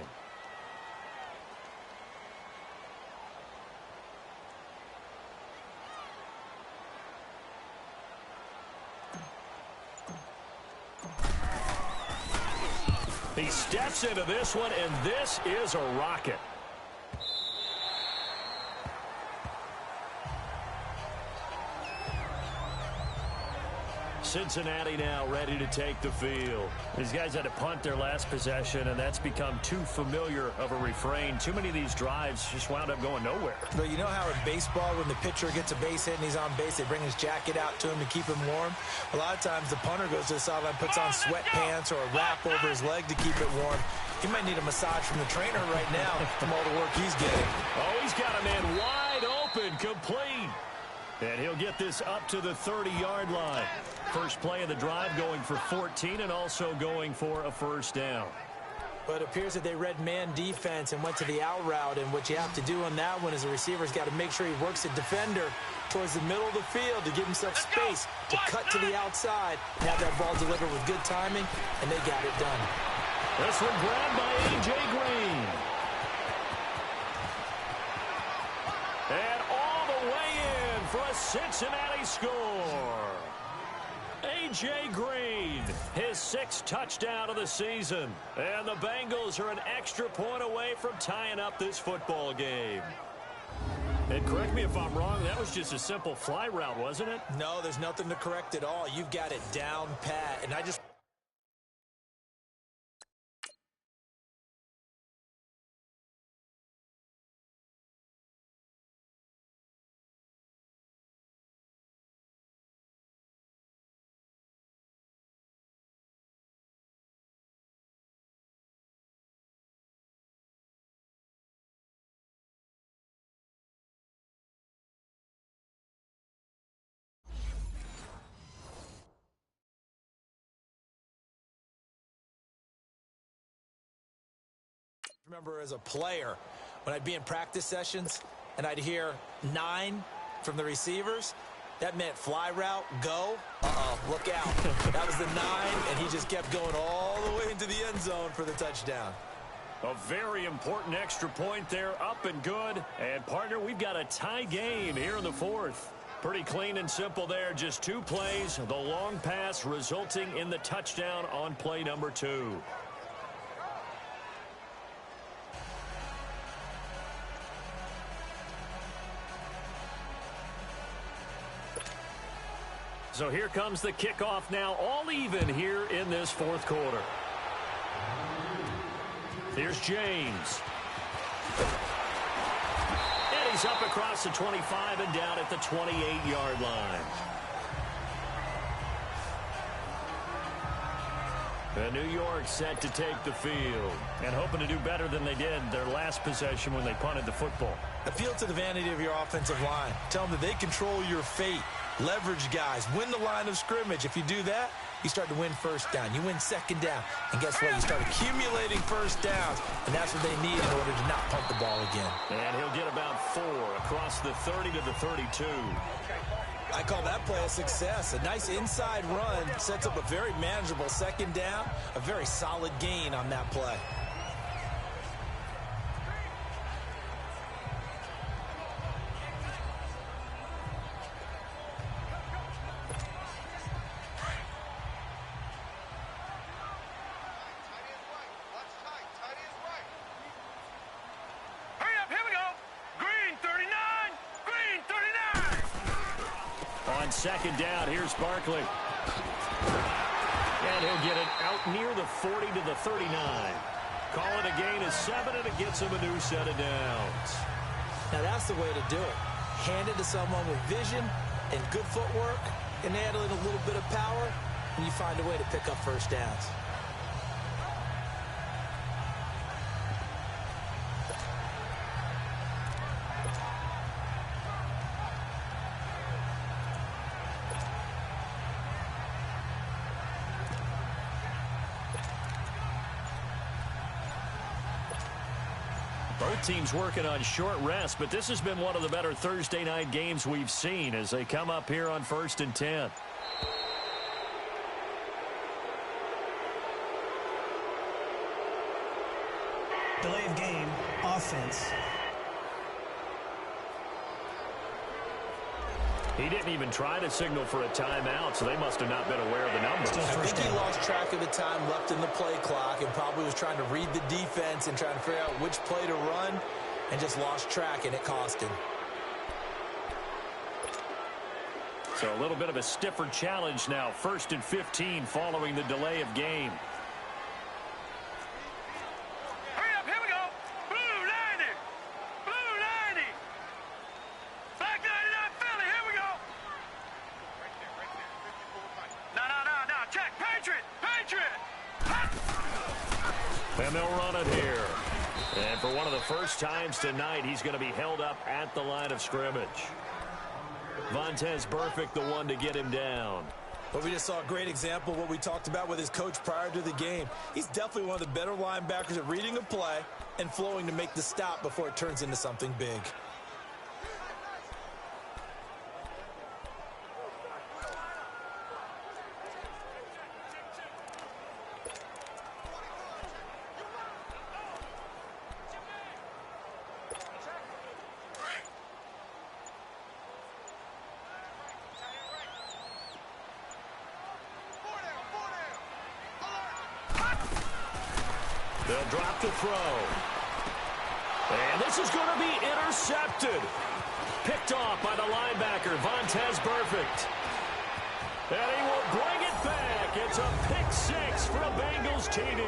Speaker 3: He steps into this one, and this is a rocket. Cincinnati now ready to take the field. These guys had to punt their last possession, and that's become too familiar of a refrain. Too many of these drives just wound up going nowhere.
Speaker 4: But you know how in baseball, when the pitcher gets a base hit and he's on base, they bring his jacket out to him to keep him warm? A lot of times the punter goes to the sideline, puts on sweatpants or a wrap over his leg to keep it warm. He might need a massage from the trainer right now from all the work he's getting.
Speaker 3: Oh, he's got a man wide open, complete. And he'll get this up to the 30-yard line. First play of the drive going for 14 and also going for a first down.
Speaker 4: But it appears that they read man defense and went to the out route. And what you have to do on that one is the receiver's got to make sure he works the defender towards the middle of the field to give himself space to cut to the outside and have that ball delivered with good timing, and they got it done.
Speaker 3: This one grabbed by A.J. Green. And all the way in for a Cincinnati score. A.J. Green, his 6th touchdown of the season. And the Bengals are an extra point away from tying up this football game. And correct me if I'm wrong, that was just a simple fly route, wasn't it?
Speaker 4: No, there's nothing to correct at all. You've got it down pat. And I just... remember as a player, when I'd be in practice sessions and I'd hear 9 from the receivers, that meant fly route, go, look out. That was the 9, and he just kept going all the way into the end zone for the touchdown.
Speaker 3: A very important extra point there, up and good. And, partner, we've got a tie game here in the 4th. Pretty clean and simple there, just 2 plays. The long pass resulting in the touchdown on play number 2. So here comes the kickoff now, all even here in this 4th quarter. Here's James. And he's up across the 25 and down at the 28-yard line. And New York set to take the field and hoping to do better than they did their last possession when they punted the football.
Speaker 4: Appeal to the vanity of your offensive line. Tell them that they control your fate. Leverage guys. Win the line of scrimmage. If you do that, you start to win first down. You win second down. And guess what? You start accumulating first downs. And that's what they need in order to not punt the ball again.
Speaker 3: And he'll get about 4 across the 30 to the 32.
Speaker 4: I call that play a success. A nice inside run sets up a very manageable second down. A very solid gain on that play.
Speaker 3: Second down, here's Barkley. And he'll get it out near the 40 to the 39. Call it a gain of 7, and it gets him a new set of downs.
Speaker 4: Now that's the way to do it. Hand it to someone with vision and good footwork, and add in a little bit of power, and you find a way to pick up first downs.
Speaker 3: Both teams working on short rest, but this has been one of the better Thursday night games we've seen as they come up here on 1st and 10.
Speaker 6: Delay of game, offense.
Speaker 3: He didn't even try to signal for a timeout, so they must have not been aware of the numbers.
Speaker 4: I think he lost track of the time left in the play clock and probably was trying to read the defense and trying to figure out which play to run and just lost track, and it cost him.
Speaker 3: So a little bit of a stiffer challenge now. 1st and 15 following the delay of game.
Speaker 5: Hurry up, here we go. Blue 90. Blue 90. Black 99 Philly, here we go. No. Check. Patriot.
Speaker 3: And they'll run it here. And for one of the first times tonight, he's going to be held up at the line of scrimmage. Vontez Burfict, the one to get him down.
Speaker 4: But we just saw a great example of what we talked about with his coach prior to the game. He's definitely one of the better linebackers at reading a play and flowing to make the stop before it turns into something big.
Speaker 3: They'll drop the throw. And this is going to be intercepted. Picked off by the linebacker, Vontez Burfict. And he will bring it back. It's a pick six for a Bengals TD.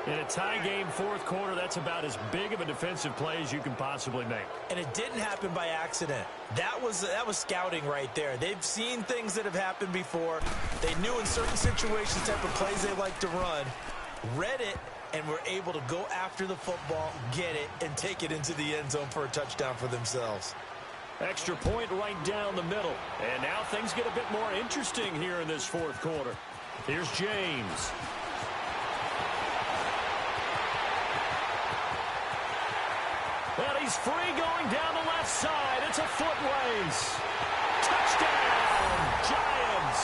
Speaker 3: In a tie game, 4th quarter, that's about as big of a defensive play as you can possibly make.
Speaker 4: And it didn't happen by accident. That was scouting right there. They've seen things that have happened before. They knew in certain situations type of plays they like to run, read it, and were able to go after the football, get it, and take it into the end zone for a touchdown for themselves.
Speaker 3: Extra point right down the middle. And now things get a bit more interesting here in this 4th quarter. Here's James. And he's free going down the left side. It's a foot race. Touchdown, Giants.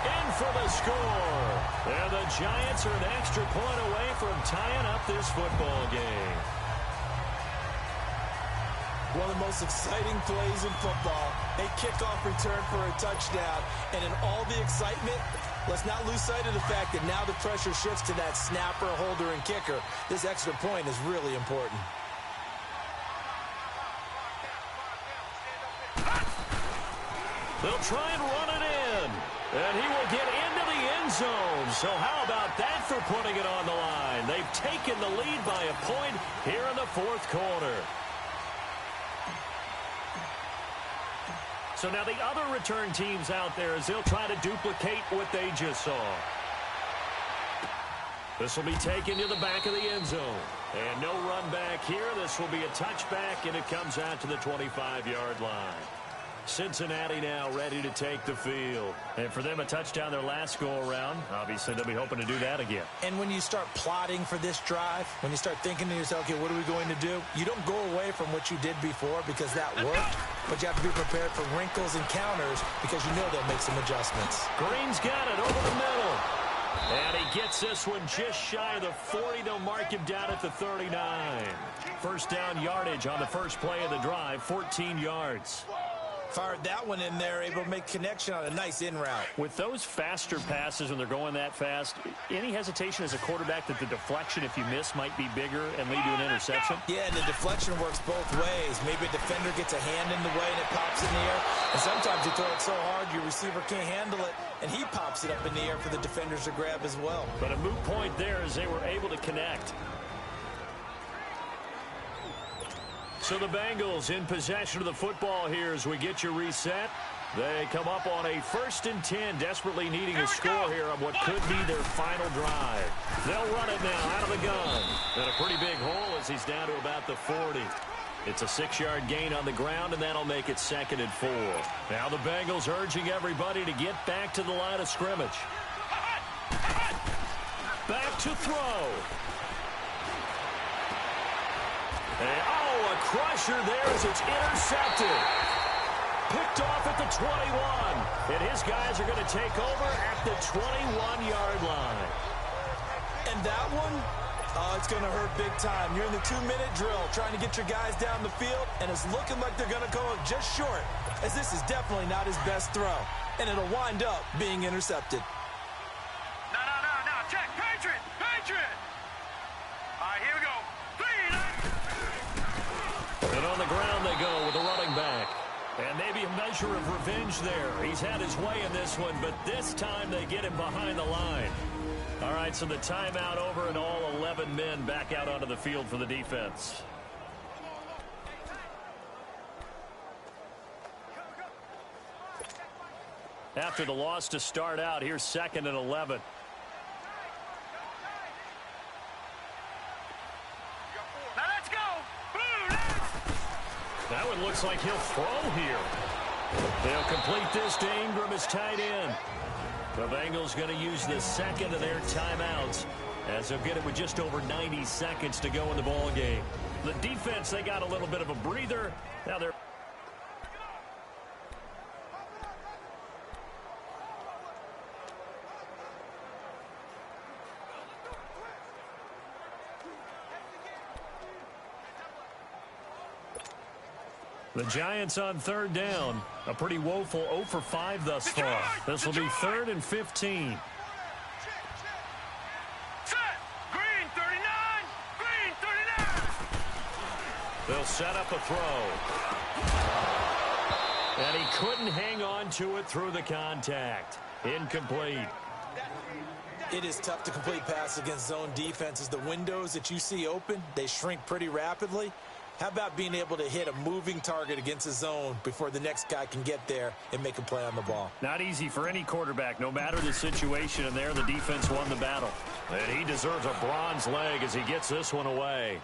Speaker 3: In for the score. And the Giants are an extra point away from tying up this football game.
Speaker 4: One of the most exciting plays in football. A kickoff return for a touchdown. And in all the excitement, let's not lose sight of the fact that now the pressure shifts to that snapper, holder, and kicker. This extra point is really important.
Speaker 3: They'll try and run it in. And he will get into the end zone. So how about that for putting it on the line? They've taken the lead by a point here in the 4th quarter. So now the other return teams out there as they'll try to duplicate what they just saw. This will be taken to the back of the end zone. And no run back here. This will be a touchback, and it comes out to the 25-yard line. Cincinnati now ready to take the field. And for them, a touchdown their last go-around. Obviously, they'll be hoping to do that again.
Speaker 4: And when you start plotting for this drive, when you start thinking to yourself, okay, what are we going to do? You don't go away from what you did before because that worked, but you have to be prepared for wrinkles and counters because you know they'll make some adjustments.
Speaker 3: Green's got it over the middle. And he gets this one just shy of the 40. They'll mark him down at the 39. First down yardage on the first play of the drive, 14 yards.
Speaker 4: Fired that one in there, able to make connection on a nice in route.
Speaker 3: With those faster passes when they're going that fast, any hesitation as a quarterback that the deflection, if you miss, might be bigger and lead to an interception?
Speaker 4: Yeah, and the deflection works both ways. Maybe a defender gets a hand in the way and it pops in the air. And sometimes you throw it so hard your receiver can't handle it, and he pops it up in the air for the defenders to grab as well.
Speaker 3: But a moot point there as they were able to connect. So the Bengals in possession of the football here as we get you reset. They come up on a 1st and 10, desperately needing a score here on what could be their final drive. They'll run it now out of the gun. And a pretty big hole as he's down to about the 40. It's a 6-yard gain on the ground, and that'll make it 2nd and 4. Now the Bengals urging everybody to get back to the line of scrimmage. Back to throw. And, a crusher there as it's intercepted. Picked off at the 21. And his guys are going to take over at the 21-yard line.
Speaker 4: And that one, it's going to hurt big time. You're in the 2-minute drill trying to get your guys down the field, and it's looking like they're going to go just short, as this is definitely not his best throw, and it'll wind up being intercepted.
Speaker 5: No. Check. Patriot. All right, here we go. 3.
Speaker 3: And on the ground they go with a running back. And maybe a measure of revenge there. He's had his way in this one, but this time they get him behind the line. All right, so the timeout over and all 11 men back out onto the field for the defense. After the loss to start out, here's 2nd and 11.
Speaker 5: Now let's go. Blue.
Speaker 3: That one looks like he'll throw here. They'll complete this to Ingram as tight end. The Bengals going to use the 2nd of their timeouts as they'll get it with just over 90 seconds to go in the ball game. The defense, they got a little bit of a breather. Now they're... The Giants on 3rd down. A pretty woeful 0 for 5 thus far. This will be 3rd and 15.
Speaker 5: Set. Green 39. Green 39.
Speaker 3: They'll set up a throw. And he couldn't hang on to it through the contact. Incomplete.
Speaker 4: It is tough to complete passes against zone defenses. The windows that you see open, they shrink pretty rapidly. How about being able to hit a moving target against a zone before the next guy can get there and make a play on the ball?
Speaker 3: Not easy for any quarterback, no matter the situation, and there the defense won the battle. And he deserves a bronze leg as he gets this one away.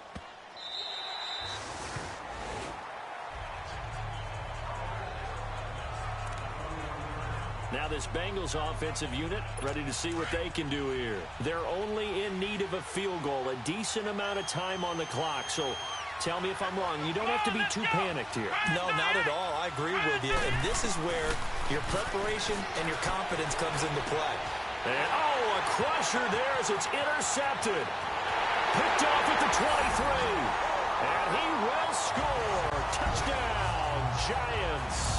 Speaker 3: Now this Bengals offensive unit ready to see what they can do here. They're only in need of a field goal, a decent amount of time on the clock, so... Tell me if I'm wrong. You don't have to be too panicked here.
Speaker 4: No, not at all. I agree with you. And this is where your preparation and your confidence comes into play.
Speaker 3: And, a crusher there as it's intercepted. Picked off at the 23. And he will score. Touchdown, Giants.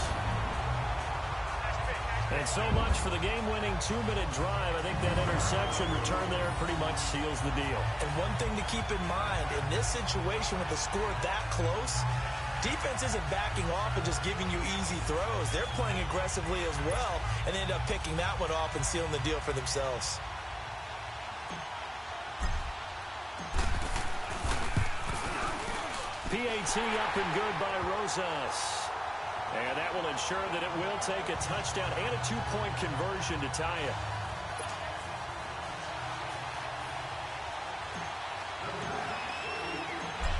Speaker 3: And so much for the game-winning 2-minute drive. I think that interception return there pretty much seals the deal.
Speaker 4: And one thing to keep in mind, in this situation with the score that close, defense isn't backing off and just giving you easy throws. They're playing aggressively as well and end up picking that one off and sealing the deal for themselves.
Speaker 3: PAT up and good by Rosas. And that will ensure that it will take a touchdown and a 2-point conversion to tie it.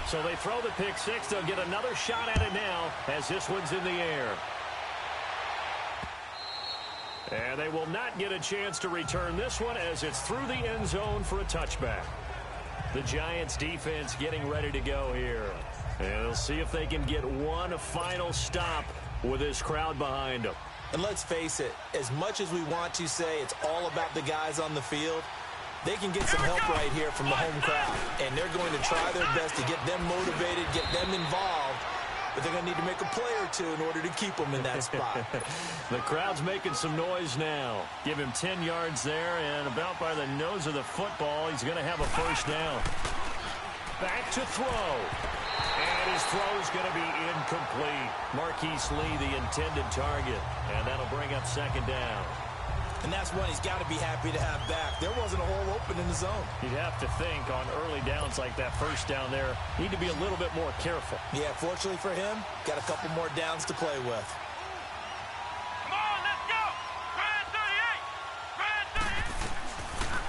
Speaker 3: So they throw the pick six. They'll get another shot at it now as this one's in the air. And they will not get a chance to return this one as it's through the end zone for a touchback. The Giants defense getting ready to go here. And they'll see if they can get one final stop with this crowd behind them.
Speaker 4: And let's face it, as much as we want to say it's all about the guys on the field, they can get some help right here from the home crowd. And they're going to try their best to get them motivated, get them involved. But they're going to need to make a play or two in order to keep them in that spot.
Speaker 3: The crowd's making some noise now. Give him 10 yards there, and about by the nose of the football, he's going to have a first down. Back to throw. And his throw is going to be incomplete. Marquise Lee, the intended target. And that'll bring up second down.
Speaker 4: And that's one he's got to be happy to have back. There wasn't a hole open in the zone.
Speaker 3: You'd have to think on early downs like that first down there, need to be a little bit more careful.
Speaker 4: Yeah, fortunately for him, got a couple more downs to play with.
Speaker 5: Come on, let's go. Brad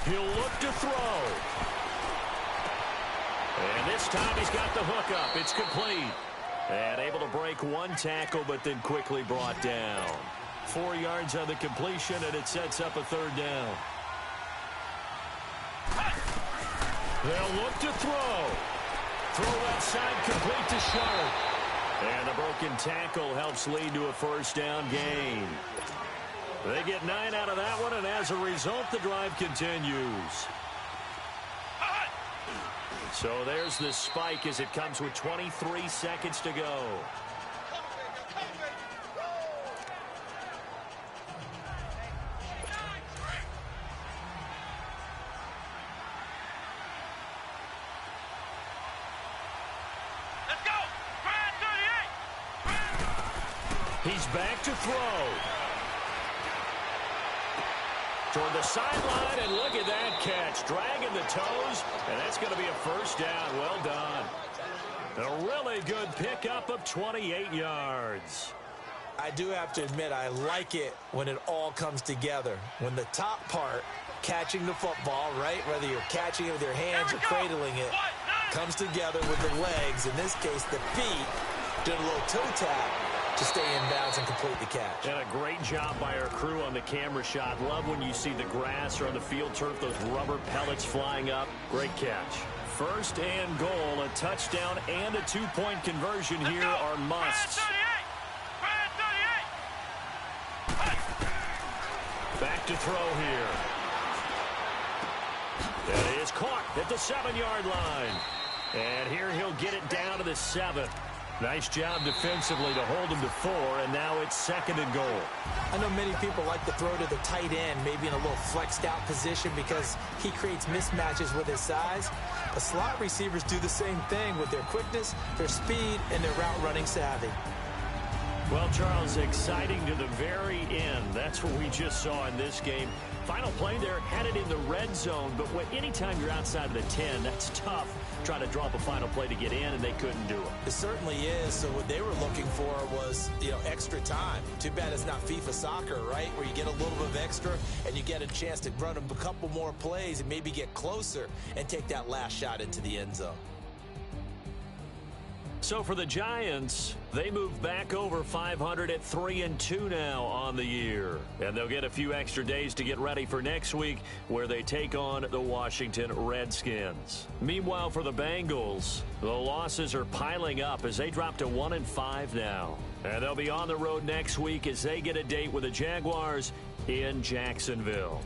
Speaker 5: 38.
Speaker 3: He'll look to throw. And this time he's got the hook up. It's complete. And able to break one tackle, but then quickly brought down. 4 yards on the completion, and it sets up a third down. They'll look to throw. Throw outside, complete to Sharp. And the broken tackle helps lead to a first down gain. They get 9 out of that one, and as a result, the drive continues. So there's the spike as it comes with 23 seconds to go.
Speaker 5: Let's go! Brad 38!
Speaker 3: He's back to throw. Toward the sideline, and look at that catch. Dragging the toes, and that's going to be a first down. Well done. A really good pickup of 28 yards.
Speaker 4: I do have to admit, I like it when it all comes together. When the top part, catching the football, right, whether you're catching it with your hands or cradling it, comes together with the legs, in this case the feet, doing a little toe tap to stay in bounds and complete the catch.
Speaker 3: And a great job by our crew on the camera shot. Love when you see the grass or on the field turf, those rubber pellets flying up. Great catch. First and goal, a touchdown and a two-point conversion here are musts. Back to throw here. That is caught at the 7-yard line. And here he'll get it down to the 7. Nice job defensively to hold him to 4, and now it's 2nd and goal.
Speaker 4: I know many people like to throw to the tight end, maybe in a little flexed out position because he creates mismatches with his size. The slot receivers do the same thing with their quickness, their speed, and their route running savvy.
Speaker 3: Well, Charles, exciting to the very end. That's what we just saw in this game. Final play there, headed in the red zone, but anytime you're outside of the 10, that's tough. Trying to draw up a final play to get in, and they couldn't do it.
Speaker 4: It certainly is. So what they were looking for was, extra time. Too bad it's not FIFA soccer, right, where you get a little bit of extra and you get a chance to run a couple more plays and maybe get closer and take that last shot into the end zone.
Speaker 3: So for the Giants, they move back over 500 at 3-2 now on the year. And they'll get a few extra days to get ready for next week where they take on the Washington Redskins. Meanwhile, for the Bengals, the losses are piling up as they drop to 1-5 now. And they'll be on the road next week as they get a date with the Jaguars in Jacksonville.